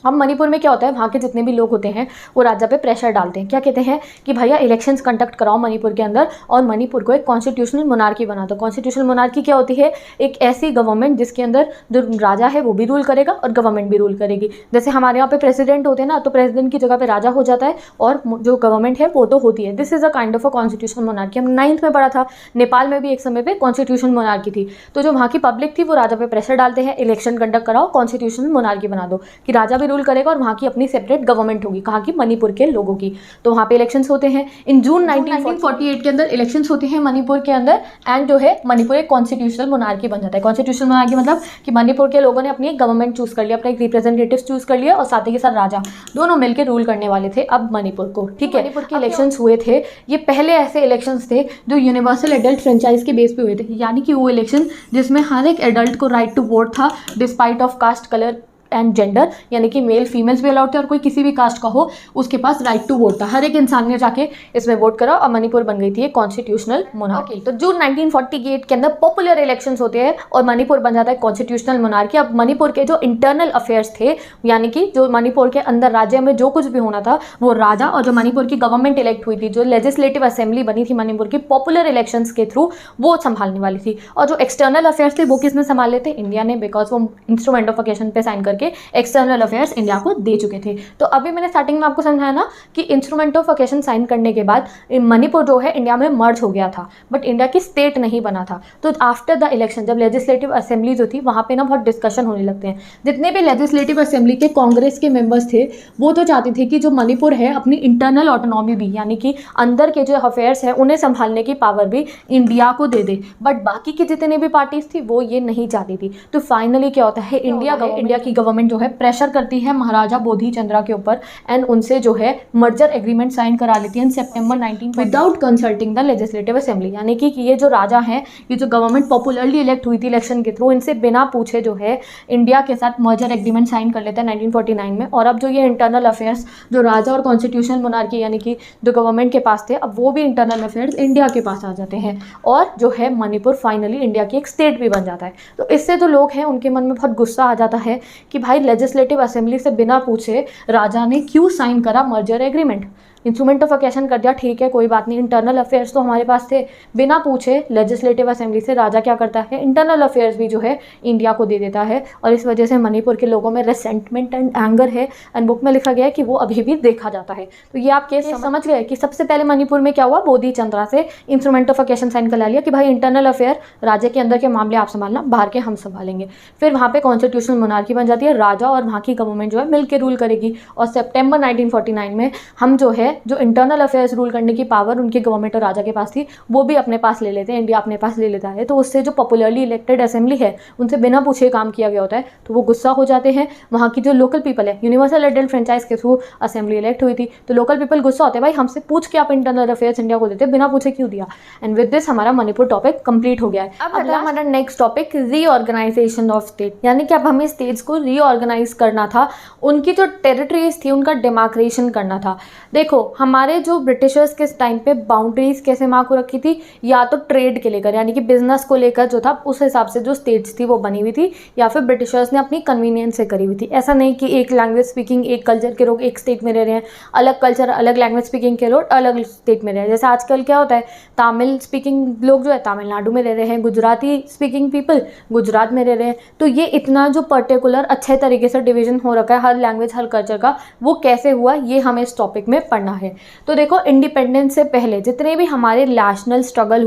अब मणिपुर में क्या होता है, वहाँ के जितने भी लोग होते हैं वो राजा पे प्रेशर डालते हैं। क्या कहते हैं कि भैया इलेक्शंस कंडक्ट कराओ मणिपुर के अंदर और मणिपुर को एक कॉन्स्टिट्यूशनल मोनार्की बना दो। कॉन्स्टिट्यूशनल मोनार्की क्या होती है, एक ऐसी गवर्नमेंट जिसके अंदर जो राजा है वो भी रूल करेगा और गवर्नमेंट भी रूल करेगी। जैसे हमारे यहाँ पे प्रेसिडेंट होते हैं ना, तो प्रेसिडेंट की जगह पे राजा हो जाता है और जो गवर्नमेंट है वो तो होती है। This is a kind of a constitutional monarchy. हम 9th में पढ़ा था, नेपाल में भी एक समय पे कॉन्स्टिट्यूशनल मोनार्की थी। तो जो वहाँ की पब्लिक थी वो राजा पे प्रेशर डालते हैं, इलेक्शन कंडक्ट कराओ, कॉन्स्टिट्यूशनल मोनार्की बना दो कि राजा भी रूल करेगा और वहाँ की अपनी सेपरेट गवर्नमेंट होगी, कहाँ की, मणिपुर के लोगों की। तो वहाँ पे इलेक्शंस होते हैं इन जून 1948 के अंदर इलेक्शंस होते हैं मणिपुर के अंदर। एंड जो है मणिपुर एक कॉन्स्टिट्यूशनल मोनार्की बन जाता है। कॉन्स्टिट्यूशनल मोनार्की मतलब कि मणिपुर के लोगों ने अपनी एक गवर्नमेंट चूज कर लिया, अपना एक रिप्रेजेंटेटिव चूज कर लिया और साथ ही के साथ राजा दोनों मिलकर रूल करने वाले थे अब मणिपुर को। ठीक है, मणिपुर के इलेक्शंस हुए थे, ये पहले ऐसे इलेक्शंस थे जो यूनिवर्सल एडल्ट फ्रेंचाइज के बेस पे हुए थे, यानी कि वो इलेक्शन जिसमें हर एक एडल्ट को राइट टू वोट था despite of caste, colour and gender, यानी कि मेल फीमेल्स भी अलाउड थे और कोई किसी भी कास्ट का हो उसके पास राइट टू वोट था। हर एक इंसान ने जाके इसमें वोट करा और मणिपुर बन गई थी एक कॉन्स्टिट्यूशनल मोनार्की। तो जून 1948 के अंदर पॉपुलर इलेक्शंस होते हैं और मणिपुर बन जाता है कॉन्स्टिट्यूशनल मोनार्की। अब मणिपुर के जो इंटरनल अफेयर्स थे, यानी कि जो मणिपुर के अंदर राज्य में जो कुछ भी होना था वो राजा और जो मणिपुर की गवर्नमेंट इलेक्ट हुई थी, जो लेजिस्लेटिव असेंबली बनी थी मणिपुर की पॉपुलर इलेक्शंस के थ्रू, वो संभालने वाली थी। और जो एक्सटर्नल अफेयर्स थे वो किसने संभाल लेते, इंडिया ने, बिकॉज वो इंस्ट्रूमेंट ऑफ अकेशन पे साइन करके एक्सटर्नल अफेयर्स इंडिया को दे चुके थे। तो अभी मैंने स्टार्टिंग में आपको समझाया ना कि इंस्ट्रूमेंट ऑफ अकेशन साइन करने के बाद मणिपुर जो है इंडिया में मर्ज हो गया था बट इंडिया की स्टेट नहीं बना था। तो आफ्टर द इलेक्शन जब लेजिस्लेटिव असेंबली जो थी वहाँ पे ना बहुत डिस्कशन होने लगते हैं। जितने भी लेजिस्लेटिव असेंबली के कांग्रेस के मेंबर्स थे वो तो चाहते थे कि जो मणिपुर है अपनी इंटरनल ऑटोनॉमी भी, यानी कि अंदर के जो अफेयर्स हैं उन्हें संभालने की पावर भी इंडिया को दे दे, बट बाकी की जितनी भी पार्टीज थी वो ये नहीं चाहती थी। तो फाइनली क्या होता है, इंडिया की गवर्नमेंट जो है प्रेशर करती है महाराजा बोधि चंद्रा के ऊपर एंड उनसे जो है मर्जर एग्रीमेंट साइन करा लेती है इन सितंबर 19 without consulting the legislative assembly. यानी कि ये जो राजा हैं, ये जो गवर्नमेंट पॉपुलरली इलेक्ट हुई थी इलेक्शन के थ्रू, इनसे बिना पूछे जो है इंडिया के साथ मर्जर एग्रीमेंट साइन कर लेते हैं 1949 में। और अब जो ये इंटरनल अफेयर्स जो राजा और कॉन्स्टिट्यूशनल मोनार्की यानी कि जो गवर्नमेंट के पास थे, अब वो भी इंटरनल अफेयर्स इंडिया के पास आ जाते हैं और जो है मणिपुर फाइनली इंडिया की एक स्टेट भी बन जाता है। तो इससे जो लोग हैं उनके मन में बहुत गुस्सा आ जाता है कि भाई लेजिस्लेटिव असेंबली से बिना पूछे राजा ने क्यों साइन करा merger agreement. Instrument of occasion कर दिया, ठीक है कोई बात नहीं, इंटरनल अफेयर्स तो हमारे पास थे, बिना पूछे लेजिस्लेटिव असेंबली से राजा क्या करता है, इंटरनल अफेयर्स भी जो है इंडिया को दे देता है। और इस वजह से मणिपुर के लोगों में रेसेंटमेंट एंड एंगर है एंड बुक में लिखा गया है कि वो अभी भी देखा जाता है। तो ये आप केस समझ गए कि सबसे पहले मणिपुर में क्या हुआ, बोधि चंद्रा से इंस्ट्रूमेंट ऑफ अकेशन साइन करा लिया कि भाई इंटरनल अफेयर राज्य के अंदर के मामले आप संभालना, बाहर के हम संभालेंगे। फिर वहाँ पे कॉन्स्टिट्यूशनल मोनार्की बन जाती है, राजा और वहाँ की गवर्नमेंट जो है मिलकर रूल करेगी। और सितंबर 1949 में हम जो है जो इंटरनल अफेयर्स रूल करने की पावर उनकी गवर्नमेंट और राजा के पास थी वो भी अपने पास ले लेते हैं, इंडिया अपने पास ले लेता है। तो उससे जो पॉपुलरली इलेक्टेड असेंबली है उनसे बिना पूछे काम किया गया होता है, तो वो गुस्सा हो जाते हैं। वहाँ की जो लोकल पीपल है, यूनिवर्सल एडल्ट फ्रेंचाइज के थ्रू असेंबली इलेक्ट हुई थी, तो लोकल पीपल गुस्सा होते हैं, भाई हमसे पूछ के आप इंटरनल अफेयर्स इंडिया को देते, बिना पूछे क्यों दिया। एंड विद दिस हमारा मणिपुर टॉपिक कंप्लीट हो गया है। अब हमारा next topic reorganisation of state, यानी कि अब हमें स्टेट्स को रीऑर्गेनाइज करना था, उनकी जो टेरिटरीज थी उनका डेमार्केशन करना था। देखो हमारे जो ब्रिटिशर्स के टाइम पे बाउंड्रीज कैसे मार्क हो रखी थी, या तो ट्रेड के लेकर यानी कि बिजनेस को लेकर जो था उस हिसाब से जो स्टेट्स थी वो बनी हुई थी, या फिर ब्रिटिशर्स ने अपनी कन्वीनियंस से करी हुई थी। ऐसा नहीं कि एक लैंग्वेज स्पीकिंग एक कल्चर के लोग एक स्टेट में रह रहे हैं, अलग कल्चर अलग लैंग्वेज स्पीकिंग के लोग अलग स्टेट में रह रहे हैं। जैसे आजकल क्या होता है, तमिल स्पीकिंग लोग जो है तमिलनाडु में रह रहे हैं, गुजराती स्पीकिंग पीपल गुजरात में रह रहे हैं। तो ये इतना जो पर्टिकुलर अच्छे तरीके से डिवीजन हो रखा है हर लैंग्वेज हर कल्चर का, वो कैसे हुआ ये हमें इस टॉपिक में पढ़ना है। तो देखो, इंडिपेंडेंस से पहले जितने भी हमारे नेशनल स्ट्रगल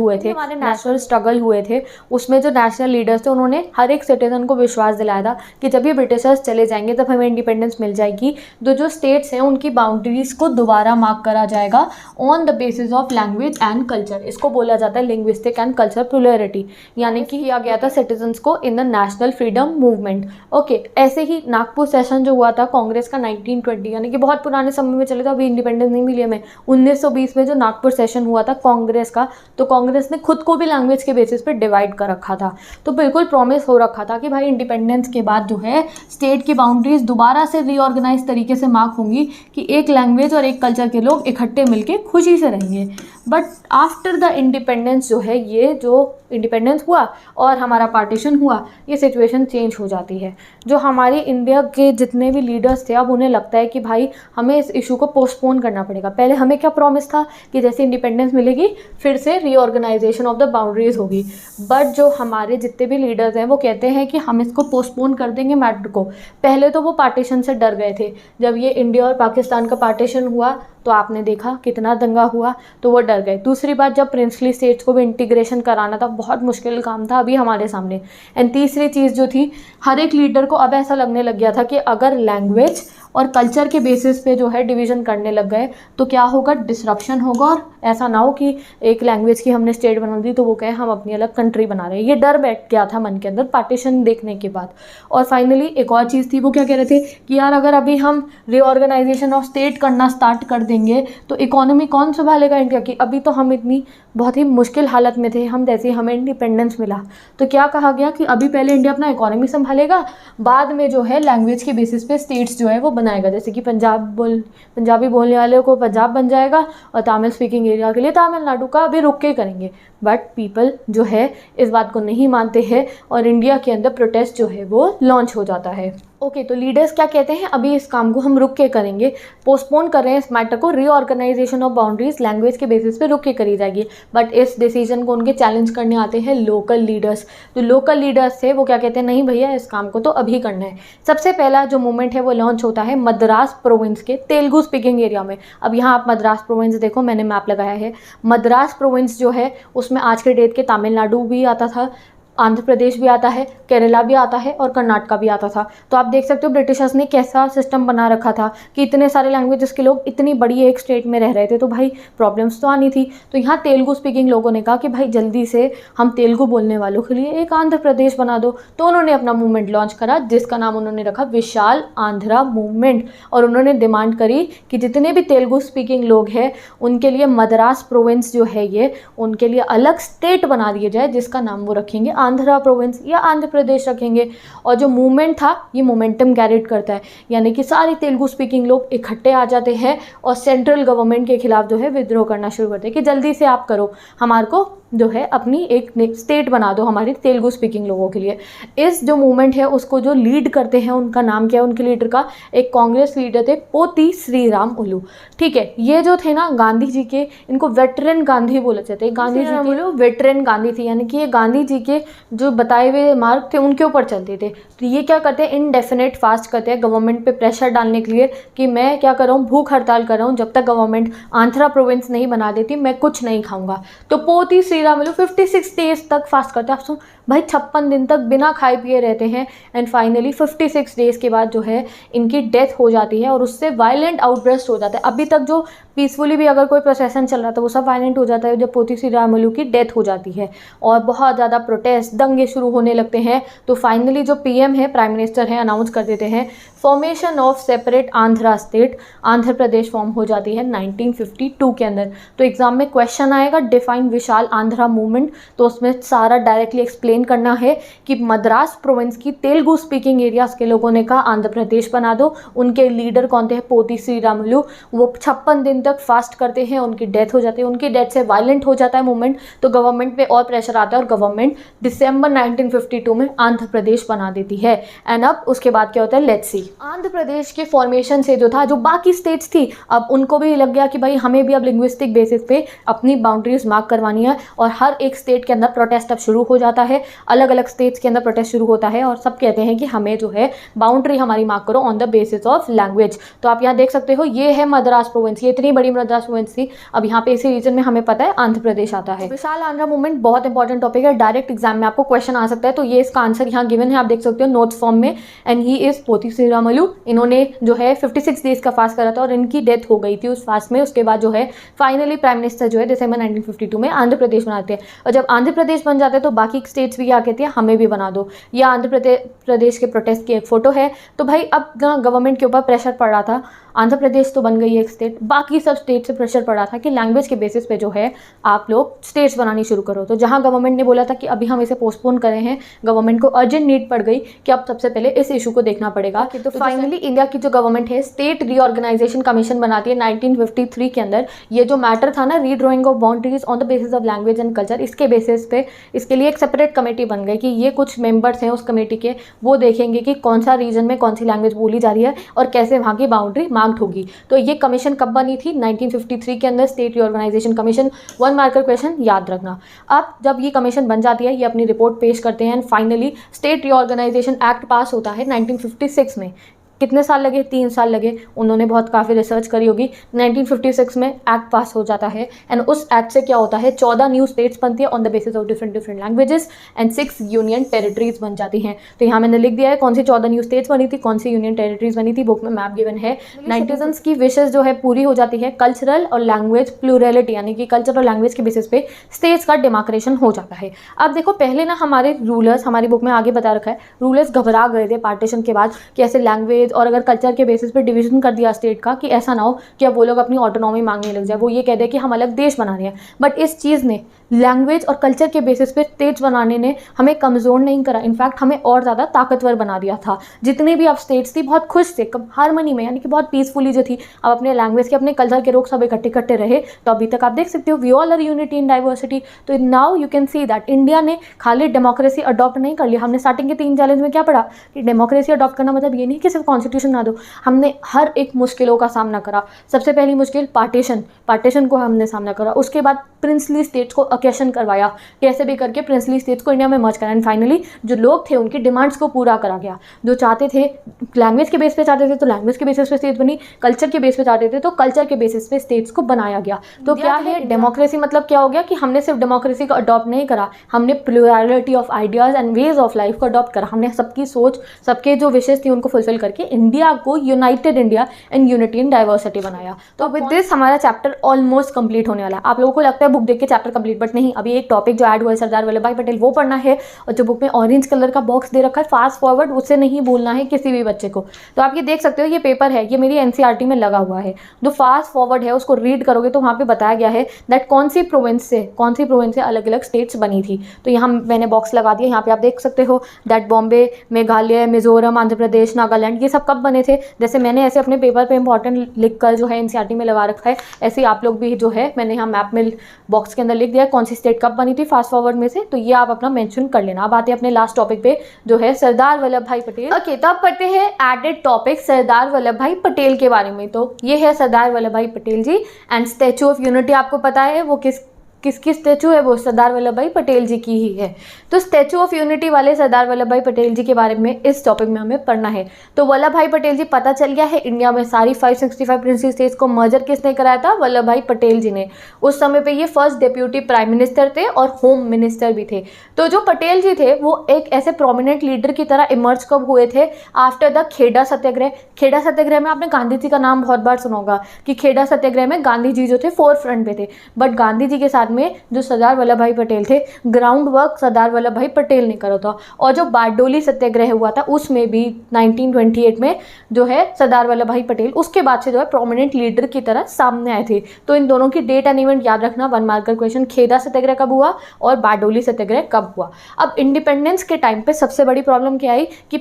हुए थे, उसमें जो नेशनल लीडर्स थे उन्होंने हर एक सिटीजन को विश्वास दिलाया था कि जब ये ब्रिटिशर्स चले जाएंगे तब हमें इंडिपेंडेंस मिल जाएगी। तो जो स्टेट्स हैं उनकी बाउंड्रीज को दोबारा मार्क करा जाएगा on the basis of language and culture. इसको बोला जाता है लिंग्विस्टिक एंड कल्चर प्लुरलिटी, यानी कि किया गया था सिटीजन्स को in the national freedom movement. Okay, ऐसे ही नागपुर सेशन जो हुआ था कांग्रेस का 1920, यानी कि बहुत पुराने समय में चले, तो अभी इंडिपेंडेंस नहीं मिली हमें। 1920 में जो नागपुर सेशन हुआ था कांग्रेस का, तो कांग्रेस ने खुद को भी लैंग्वेज के बेसिस पे डिवाइड कर रखा था। तो बिल्कुल प्रॉमिस हो रखा था कि भाई इंडिपेंडेंस के बाद जो है स्टेट की बाउंड्रीज दोबारा से रीऑर्गेनाइज तरीके से मार्क होंगी कि एक लैंग्वेज और एक कल्चर के लोग इकट्ठे मिलके खुशी से रहेंगे। बट आफ्टर द इंडिपेंडेंस जो है, ये जो इंडिपेंडेंस हुआ और हमारा पार्टीशन हुआ, ये सिचुएशन चेंज हो जाती है। जो हमारी इंडिया के जितने भी लीडर्स थे, अब उन्हें लगता है कि भाई हमें इस इशू को पोस्टपोन करना पड़ेगा। पहले हमें क्या प्रॉमिस था कि जैसे इंडिपेंडेंस मिलेगी फिर से रीऑर्गेनाइजेशन ऑफ द बाउंड्रीज होगी। बट जो हमारे जितने भी लीडर्स हैं वो कहते हैं कि हम इसको पोस्टपोन कर देंगे मैटर को। पहले तो वो पार्टीशन से डर गए थे, जब ये इंडिया और पाकिस्तान का पार्टीशन हुआ तो आपने देखा कितना दंगा हुआ, तो वो डर गए। दूसरी बात, जब प्रिंसली स्टेट्स को भी इंटीग्रेशन कराना था, बहुत मुश्किल काम था अभी हमारे सामने। एंड तीसरी चीज़ जो थी, हर एक लीडर को अब ऐसा लगने लग गया था कि अगर लैंग्वेज और कल्चर के बेसिस पे जो है डिवीज़न करने लग गए तो क्या होगा, डिसरप्शन होगा। और ऐसा ना हो कि एक लैंग्वेज की हमने स्टेट बना दी तो वो कहे हम अपनी अलग कंट्री बना रहे हैं। ये डर बैठ गया था मन के अंदर पार्टीशन देखने के बाद। और फाइनली एक और चीज़ थी, वो क्या कह रहे थे कि यार अगर अभी हम रीऑर्गेनाइजेशन ऑफ स्टेट करना स्टार्ट कर देंगे तो इकोनॉमी कौन संभालेगा इंडिया की। अभी तो हम इतनी बहुत ही मुश्किल हालत में थे, हम जैसे हमें इंडिपेंडेंस मिला तो क्या कहा गया कि अभी पहले इंडिया अपना इकोनॉमी संभालेगा, बाद में जो है लैंग्वेज के बेसिस पे स्टेट्स जो है वो बनाएगा। जैसे कि पंजाबी बोलने वाले को पंजाब बन जाएगा और तमिल स्पीकिंग एरिया के लिए तमिलनाडु का अभी रुक के करेंगे। बट पीपल जो है इस बात को नहीं मानते हैं और इंडिया के अंदर प्रोटेस्ट जो है वो लॉन्च हो जाता है। ओके, तो लीडर्स क्या कहते हैं, अभी इस काम को हम रुक के करेंगे, पोस्टपोन कर रहे हैं इस मैटर को, रीऑर्गेनाइजेशन ऑफ बाउंड्रीज लैंग्वेज के बेसिस पे रुक के करी जाएगी। बट इस डिसीजन को उनके चैलेंज करने आते हैं लोकल लीडर्स। जो लोकल लीडर्स थे वो क्या कहते हैं, नहीं भैया इस काम को तो अभी करना है। सबसे पहला जो मूवमेंट है वो लॉन्च होता है मद्रास प्रोविंस के तेलुगु स्पीकिंग एरिया में। अब यहाँ आप मद्रास प्रोविंस देखो, मैंने मैप लगाया है। मद्रास प्रोविंस जो है उसमें आज के डेट के तमिलनाडु भी आता था, आंध्र प्रदेश भी आता है, केरला भी आता है और कर्नाटका भी आता था। तो आप देख सकते हो ब्रिटिशर्स ने कैसा सिस्टम बना रखा था कि इतने सारे लैंग्वेजेस के लोग इतनी बड़ी एक स्टेट में रह रहे थे, तो भाई प्रॉब्लम्स तो आनी थी। तो यहाँ तेलुगु स्पीकिंग लोगों ने कहा कि भाई जल्दी से हम तेलुगु बोलने वालों के लिए एक आंध्र प्रदेश बना दो। तो उन्होंने अपना मूवमेंट लॉन्च करा जिसका नाम उन्होंने रखा विशाल आंध्रा मूवमेंट। और उन्होंने डिमांड करी कि जितने भी तेलुगु स्पीकिंग लोग हैं उनके लिए मद्रास प्रोविंस जो है ये उनके लिए अलग स्टेट बना दिया जाए जिसका नाम वो रखेंगे आंध्रा प्रोविंस या आंध्र प्रदेश रखेंगे। और जो मूवमेंट था ये मोमेंटम कैरिड करता है, यानी कि सारे तेलुगु स्पीकिंग लोग इकट्ठे आ जाते हैं और सेंट्रल गवर्नमेंट के खिलाफ जो है विद्रोह करना शुरू करते हैं कि जल्दी से आप करो, हमारे को जो है अपनी एक स्टेट बना दो हमारी तेलुगु स्पीकिंग लोगों के लिए। इस जो मूवमेंट है उसको जो लीड करते हैं उनका नाम क्या है, उनके लीडर का, एक कांग्रेस लीडर थे पोती श्रीरामुलु। ठीक है, ये जो थे ना गांधी जी के, इनको वेटरन गांधी बोले जाते हैं। गांधी जी के वेटरन गांधी थी, यानी कि ये गांधी जी के जो बताए हुए मार्ग थे उनके ऊपर चलते थे। तो ये क्या करते हैं, इनडेफिनेट फास्ट करते हैं गवर्नमेंट पे प्रेशर डालने के लिए कि मैं क्या कर रहा हूँ, भूख हड़ताल कर रहा हूँ, जब तक गवर्नमेंट आंध्रा प्रोविंस नहीं बना देती मैं कुछ नहीं खाऊंगा। तो पोती श्रीरामुलु 56 डेज तक फास्ट करते हैं। आप सुन भाई 56 दिन तक बिना खाए पिए रहते हैं। एंड फाइनली 56 डेज के बाद जो है इनकी डेथ हो जाती है और उससे वायलेंट आउटब्रेस्ट हो जाता है। अभी तक जो पीसफुली भी अगर कोई प्रोसेसन चल रहा था वो सब वायलेंट हो जाता है जब पोती श्रीरामुलु की डेथ हो जाती है और बहुत ज़्यादा प्रोटेस्ट दंगे शुरू होने लगते हैं। तो फाइनली जो पीएम है, प्राइम मिनिस्टर है, अनाउंस कर देते हैं formation of separate Andhra state, Andhra Pradesh form हो जाती है 1952 के अंदर। तो एग्जाम में क्वेश्चन आएगा डिफाइन विशाल आंध्रा मूवमेंट, तो उसमें सारा डायरेक्टली एक्सप्लेन करना है कि मद्रास प्रोविंस की तेलुगु स्पीकिंग एरियाज के लोगों ने कहा आंध्र प्रदेश बना दो। उनके लीडर कौन थे? पोती श्रीरामुलु। वो 56 दिन तक फास्ट करते हैं, उनकी डेथ हो जाती है। उनकी डेथ से वायलेंट हो जाता है मूवमेंट, तो गवर्नमेंट पे और प्रेशर आता है और गवर्नमेंट दिसंबर 1952 में आंध्र प्रदेश बना देती है। एंड अब उसके बाद क्या होता है, लेट्स सी। आंध्र प्रदेश के फॉर्मेशन से जो था, जो बाकी स्टेट्स थी, अब उनको भी लग गया कि भाई हमें भी अब लिंग्विस्टिक बेसिस पे अपनी बाउंड्रीज मार्क करवानी है, और हर एक स्टेट के अंदर प्रोटेस्ट अब शुरू हो जाता है। अलग अलग स्टेट्स के अंदर प्रोटेस्ट शुरू होता है और सब कहते हैं कि हमें जो है बाउंड्री हमारी मार्क करो on the basis of language. तो आप यहाँ देख सकते हो, ये है मद्रास प्रोविंस, ये इतनी बड़ी मद्रास प्रोविंस थी। अब यहाँ पे इसी रीजन में हमें पता है आंध्र प्रदेश आता है। विशाल आंध्रा मूवमेंट बहुत इंपॉर्टेंट टॉपिक है, डायरेक्ट एग्जाम में आपको क्वेश्चन आ सकता है, तो ये इसका आंसर यहाँ गिवन है, आप देख सकते हो नोट्स फॉर्म में। एंड ही इज पोती श्रीरामुलु। इन्होंने जो है 56 डेज का फास्ट करा था और इनकी डेथ हो गई थी उस फास्ट में। उसके बाद जो है फाइनली प्राइम मिनिस्टर जो है दिसंबर 1952 में आंध्र प्रदेश बनाते हैं। और जब आंध्र प्रदेश बन जाते हैं तो बाकी स्टेट्स भी क्या कहती है, हमें भी बना दो। ये आंध्र प्रदेश के प्रोटेस्ट की एक फोटो है। तो भाई अब गवर्नमेंट के ऊपर प्रेशर पड़ रहा था, आंध्र प्रदेश तो बन गई एक स्टेट, बाकी सब स्टेट से प्रेशर पड़ा था कि लैंग्वेज के बेसिस पे जो है आप लोग स्टेट्स बनानी शुरू करो। तो जहां गवर्नमेंट ने बोला था कि अभी हम इसे पोस्टपोन करे हैं, गवर्नमेंट को अर्जेंट नीड पड़ गई कि अब सबसे पहले इस इशू को देखना पड़ेगा। तो फाइनली इंडिया की जो गवर्नमेंट है स्टेट रीऑर्गेनाइजेशन कमीशन बनाती है 1953 के अंदर। ये जो मैटर था ना, redrawing of boundaries on the basis of language and culture, इसके बेसिस पे इसके लिए एक सेपरेट कमेटी बन गई कि ये कुछ मेंबर्स हैं उस कमेटी के, वो देखेंगे कि कौन सा रीजन में कौन सी लैंग्वेज बोली जा रही है और कैसे वहाँ की बाउंड्री मार्क्ड होगी। तो ये कमीशन कब बनी थी? 1953 के अंदर, state reorganisation commission. 1 marker question याद रखना। अब जब ये कमीशन बन जाती है, ये अपनी रिपोर्ट पेश करते हैं and finally state reorganisation act pass होता है 1956 में। कितने साल लगे? 3 साल लगे। उन्होंने बहुत काफ़ी रिसर्च करी होगी। 1956 में एक्ट पास हो जाता है एंड उस एक्ट से क्या होता है, 14 न्यू स्टेट्स बनती है on the basis of different languages and 6 union territories बन जाती हैं। तो यहाँ मैंने लिख दिया है कौन सी 14 न्यू स्टेट्स बनी थी, कौन सी यूनियन टेरिटरीज बनी थी, बुक में मैप गिवन है। सिटीजन्स की विशेष जो है पूरी हो जाती है। कल्चरल और लैंग्वेज प्लूरलिटी, यानी कि कल्चर और लैंग्वेज के बेसिस पे स्टेट्स का डेमार्केशन हो जाता है। अब देखो, पहले ना हमारे रूलर्स, हमारी बुक में आगे बता रखा है, रूलर्स घबरा गए थे पार्टीशन के बाद कि ऐसे लैंग्वेज और अगर कल्चर के बेसिस पे डिवीजन कर दिया स्टेट का, कि ऐसा ना हो कि अब वो लोग अपनी ऑटोनॉमी मांगने लग जाए, वो ये कह दे कि हम अलग देश बना रहे हैं। बट इस चीज़ ने, लैंग्वेज और कल्चर के बेसिस पे स्टेट्स बनाने ने हमें कमज़ोर नहीं करा, इनफैक्ट हमें और ज़्यादा ताकतवर बना दिया था। जितनी भी अब स्टेट्स थी बहुत खुश थे, हारमनी में, यानी कि बहुत पीसफुली जो थी, अब अपने लैंग्वेज के, अपने कल्चर के लोग सब इकट्ठे रहे। तो अभी तक आप देख सकते हो, we all are unity in diversity. तो now you can see that India ने खाली डेमोक्रेसी अडॉप्ट नहीं कर लिया। हमने स्टार्टिंग के 3 चैलेंज में क्या पढ़ा कि डेमोक्रेसी अडॉप्ट करना मतलब ये नहीं कि सिर्फ कॉन्स्टिट्यूशन ना दो, हमने हर एक मुश्किलों का सामना करा। सबसे पहली मुश्किल पार्टीशन को हमने सामना करा। उसके बाद प्रिंसली स्टेट्स को अकेशन करवाया, कैसे भी करके प्रिंसली स्टेट्स को इंडिया में मर्ज करा। एंड फाइनली जो लोग थे उनकी डिमांड्स को पूरा करा गया। जो चाहते थे लैंग्वेज के बेस पे चाहते थे तो लैंग्वेज के बेसिस पे स्टेट बनी, कल्चर के बेस पे चाहते थे तो कल्चर के बेसिस पे स्टेट्स को बनाया गया। तो क्या है डेमोक्रेसी? मतलब क्या हो गया कि हमने सिर्फ डेमोक्रेसी को अडॉप्ट नहीं करा, हमने plurality of ideas and ways of life को अडॉप्ट करा। हमने सबकी सोच, सबके जो विशेष थी उनको फुलफिल करके इंडिया को United India and unity in diversity बनाया। तो विद दिस हमारा चैप्टर ऑलमोस्ट कंप्लीट होने वाला है। आप लोगों को लगता है बुक देख के चैप्टर कंप्लीट, बट नहीं, अभी एक टॉपिक जो ऐड हुआ है सरदार वल्लभ भाई पटेल वो पढ़ना है। और जो बुक में ऑरेंज कलर का बॉक्स दे रखा है फास्ट फॉरवर्ड, उससे नहीं भूलना है किसी भी बच्चे को। तो आप ये देख सकते हो, ये पेपर है, ये मेरी एनसीईआरटी में लगा हुआ है। जो फास्ट फॉरवर्ड है उसको रीड करोगे तो वहाँ पे बताया गया है दैट कौन सी प्रोविंस से अलग अलग स्टेट्स बनी थी। तो यहाँ मैंने बॉक्स लगा दिया, यहाँ पे आप देख सकते हो दैट बॉम्बे, मेघालय, मिजोरम, आंध्र प्रदेश, नागालैंड, ये सब कब बने थे। जैसे मैंने ऐसे अपने पेपर पे इंपॉर्टेंट लिख कर जो है एनसीईआरटी में लगा रखा है, ऐसे आप लोग भी जो है मैंने यहाँ मैप में बॉक्स के अंदर लिख दिया कौन सी स्टेट कब बनी थी फास्ट फॉरवर्ड में से। तो ये आप अपना मेंशन कर लेना। अब आते हैं अपने लास्ट टॉपिक पे जो है सरदार वल्लभ भाई पटेल। ओके, तो अब पढ़ते हैं एडेड टॉपिक सरदार वल्लभ भाई पटेल के बारे में। तो ये है सरदार वल्लभ भाई पटेल जी। एंड स्टैचू ऑफ यूनिटी आपको पता है वो किसकी स्टैचू है, वो सरदार वल्लभ भाई पटेल जी की ही है। तो स्टैचू ऑफ यूनिटी वाले सरदार वल्लभ भाई पटेल जी के बारे में इस टॉपिक में हमें पढ़ना है। तो वल्लभ भाई पटेल जी, पता चल गया है इंडिया में सारी 565 प्रिंसली स्टेट्स को मर्जर किसने कराया था? वल्लभ भाई पटेल जी ने। उस समय पे ये फर्स्ट डेप्यूटी प्राइम मिनिस्टर थे और होम मिनिस्टर भी थे। तो जो पटेल जी थे वो एक ऐसे प्रोमिनेंट लीडर की तरह इमर्ज कब हुए थे? आफ्टर द खेड़ा सत्याग्रह। खेड़ा सत्याग्रह में आपने गांधी जी का नाम बहुत बार सुना होगा कि खेड़ा सत्याग्रह में गांधी जी जो थे फोर फ्रंट पे थे। बट गांधी जी के साथ बाद में जो सरदार वल्लभ भाई पटेल थे, ग्राउंड वर्क सरदार वल्लभ भाई पटेल ने करा था। और जो बारडोली सत्याग्रह हुआ था उसमें भी 1928 में जो है सरदार वल्लभ भाई पटेल उसके बाद से जो है प्रोमिनेंट लीडर की तरह सामने आए थे। तो इन दोनों की डेट एंड इवेंट याद रखना, 1 मार्कर क्वेश्चन। खेदा सत्याग्रह कब हुआ और बारडोली सत्याग्रह कब हुआ। अब इंडिपेंडेंस के टाइम पे सबसे बड़ी प्रॉब्लम क्या आई कि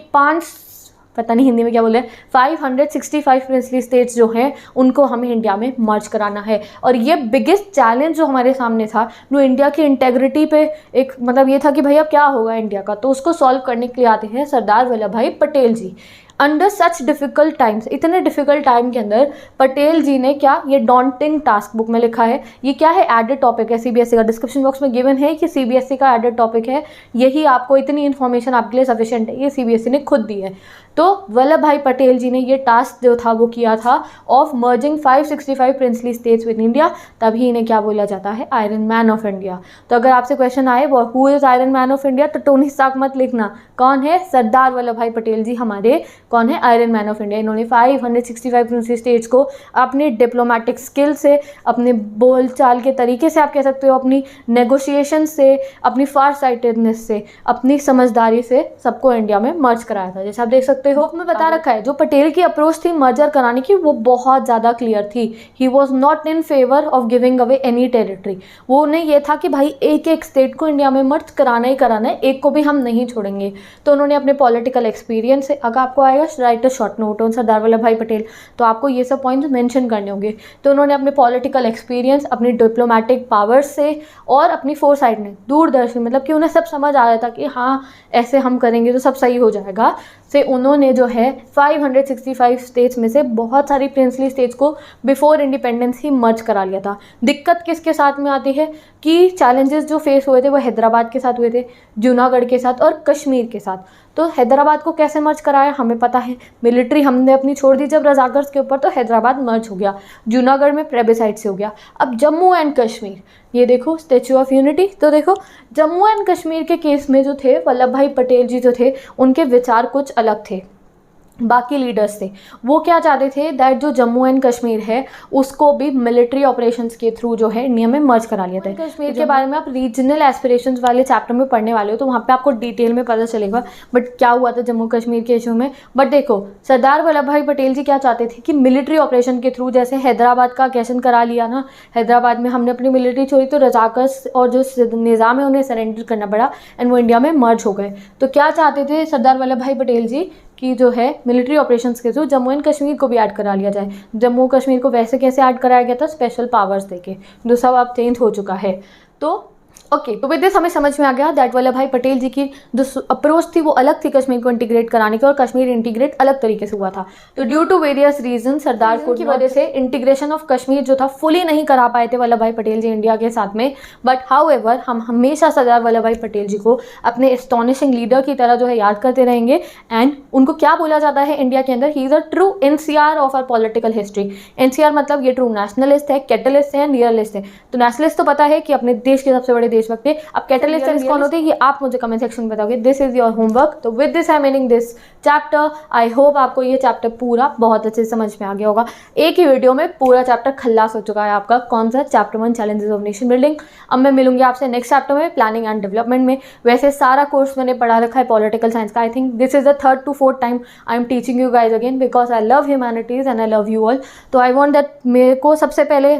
पता नहीं हिंदी में क्या बोले, 565 प्रिंसली स्टेट्स जो हैं उनको हमें इंडिया में मर्ज कराना है। और ये बिगेस्ट चैलेंज जो हमारे सामने था, जो इंडिया की इंटेग्रिटी पे एक मतलब ये था कि भैया क्या होगा इंडिया का, तो उसको सॉल्व करने के लिए आते हैं सरदार वल्लभ भाई पटेल जी। अंडर सच डिफ़िकल्ट टाइम्स, इतने डिफ़िकल्ट टाइम के अंदर पटेल जी ने क्या, ये डॉन्टिंग टास्क बुक में लिखा है। ये क्या है, एडेड टॉपिक है सीबीएसई का, डिस्क्रिप्शन बॉक्स में गिवन है कि सीबीएसई का एडेड टॉपिक है। यही आपको इतनी इन्फॉर्मेशन आपके लिए सफिशिएंट है, ये सीबीएसई ने खुद दी है। तो वल्लभ भाई पटेल जी ने ये टास्क जो था वो किया था of merging 565 princely states with India, तभी इन्हें क्या बोला जाता है, आयरन मैन ऑफ इंडिया। तो अगर आपसे क्वेश्चन आए who is iron man of India, तो टोनी स्टार्क मत लिखना, कौन है, सरदार वल्लभ भाई पटेल जी हमारे कौन है, आयरन मैन ऑफ इंडिया। इन्होंने 565 प्रिंसली स्टेट्स को अपने डिप्लोमेटिक स्किल से, अपने बोलचाल के तरीके से, आप कह सकते हो अपनी नेगोशिएशन से, अपनी फार साइटेडनेस से, अपनी समझदारी से सबको इंडिया में मर्ज कराया था। जैसे आप देख सकते हो में बता रखा है, जो पटेल की अप्रोच थी मर्जर कराने की वो बहुत ज़्यादा क्लियर थी। He was not in favour of giving away any territory. वो उन्हें ये था कि भाई एक एक स्टेट को इंडिया में मर्ज कराना ही कराना है, एक को भी हम नहीं छोड़ेंगे। तो उन्होंने अपने पॉलिटिकल एक्सपीरियंस से, अगर आपको आएगा write a short note on Sardar Vallabh भाई पटेल, तो आपको ये सब पॉइंट्स मेंशन करने होंगे। तो उन्होंने अपने पॉलिटिकल एक्सपीरियंस, अपनी डिप्लोमेटिक पावर्स से और अपनी फोरसाइट में, दूरदर्शी, मतलब कि उन्हें सब समझ आ रहा था कि हाँ ऐसे हम करेंगे तो सब सही हो जाएगा, से उन्होंने जो है 565 स्टेट्स में से बहुत सारी प्रिंसली स्टेट्स को बिफोर इंडिपेंडेंस ही मर्ज करा लिया था। दिक्कत किसके साथ में आती है कि चैलेंजेस जो फेस हुए थे वो हैदराबाद के साथ हुए थे, जूनागढ़ के साथ और कश्मीर के साथ। तो हैदराबाद को कैसे मर्ज कराया हमें पता है, मिलिट्री हमने अपनी छोड़ दी जब रजाकर्स के ऊपर, तो हैदराबाद मर्ज हो गया। जूनागढ़ में प्लेबिसाइड से हो गया। अब जम्मू एंड कश्मीर, ये देखो स्टैचू ऑफ यूनिटी, तो देखो जम्मू एंड कश्मीर के केस में जो थे वल्लभ भाई पटेल जी जो थे उनके विचार कुछ अलग थे, बाकी लीडर्स थे। वो क्या चाहते थे दैट जो जम्मू एंड कश्मीर है उसको भी मिलिट्री ऑपरेशंस के थ्रू जो है इंडिया में मर्ज करा लिया था। कश्मीर के बारे में आप रीजनल एस्पिरेशंस वाले चैप्टर में पढ़ने वाले हो तो वहाँ पे आपको डिटेल में पता चलेगा बट क्या हुआ था जम्मू कश्मीर के इशू में। बट देखो सरदार वल्लभ भाई पटेल जी क्या चाहते थे कि मिलिट्री ऑपरेशन के थ्रू, जैसे हैदराबाद का कैशन करा लिया ना, हैदराबाद में हमने अपनी मिलिट्री छोड़ी तो रजाकर्स और जो निज़ाम है उन्हें सरेंडर करना पड़ा एंड वो इंडिया में मर्ज हो गए। तो क्या चाहते थे सरदार वल्लभ भाई पटेल जी कि जो है मिलिट्री ऑपरेशंस के थ्रू जम्मू एंड कश्मीर को भी ऐड करा लिया जाए। जम्मू कश्मीर को वैसे कैसे ऐड कराया गया था, स्पेशल पावर्स देके, जो सब अब चेंज हो चुका है। तो ओके, तो विद दिस हमें समझ में आ गया दैट वल्लभ भाई पटेल जी की जो अप्रोच थी वो अलग थी कश्मीर को इंटीग्रेट कराने की, और कश्मीर इंटीग्रेट अलग तरीके से हुआ था। तो ड्यू टू वेरियस रीजन सरदार को की वजह से इंटीग्रेशन ऑफ कश्मीर जो था फुली नहीं करा पाए थे वल्लभ भाई पटेल जी इंडिया के साथ में। बट हाउएवर हम हमेशा सरदार वल्लभ भाई पटेल जी को अपने एस्टोनिशिंग लीडर की तरह जो है याद करते रहेंगे। एंड उनको क्या बोला जाता है इंडिया के अंदर, he is a true NCR of our political history. NCR मतलब ये ट्रू नेशनलिस्ट है, कैटलिस्ट है, रियलिस्ट है। तो नेशनलिस्ट तो पता है कि अपने देश के सबसे बड़े देशभक्त है। अब कैटलिस्ट कौन होते हैं ये आप मुझे कमेंट सेक्शन में बताओगे। This is your homework. तो with this I am ending this chapter. I hope आपको ये चैप्टर पूरा बहुत अच्छे से समझ में आ गया होगा। एक ही वीडियो में पूरा चैप्टर खल्लास हो चुका है आपका। कौन सा? Chapter 1 challenges of nation building. अब मैं मिलूंगी आपसे नेक्स्ट चैप्टर में प्लानिंग एंड डेवलपमेंट में। वैसे सारा कोर्स मैंने पढ़ा रखा है पॉलिटिकल साइंस का। I think this is the 3rd to 4th time I am teaching you guys again because I love humanities and I love you all. तो आई वॉन्ट दैट मेरे को सबसे पहले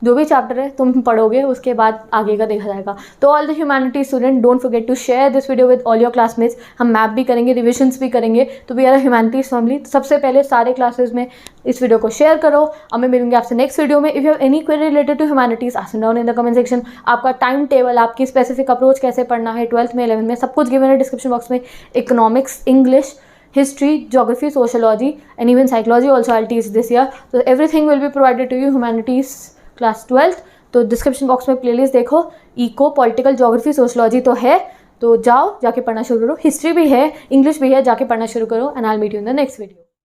जो भी चैप्टर है तुम पढ़ोगे उसके बाद आगे का देखा जाएगा। तो all the humanity student don't forget to share this video with all your classmates. हम मैप भी करेंगे, रिविजन्स भी करेंगे। तो वी आर ह्यूमैनिटीज फैमिली। तो सबसे पहले सारे क्लासेस में इस वीडियो को शेयर करो। अब मैं मिलूंगी आपसे नेक्स्ट वीडियो में। If you have any query related to humanities ask down in the comment section. आपका टाइम टेबल, आपकी स्पेसिफिक अप्रोच कैसे पढ़ना है 12th में 11th में, सब कुछ गिवन है डिस्क्रिप्शन बॉक्स में। Economics, English, history, geography, sociology and even psychology also I'll teach this year. So everything will be provided to you humanities class 12th. तो डिस्क्रिप्शन बॉक्स में प्लेलिस्ट देखो। Eco, political, geography, sociology तो है, तो जाओ जाके पढ़ना शुरू करो। हिस्ट्री भी है, इंग्लिश भी है, जाके पढ़ना शुरू करो। And I will meet you in the next video.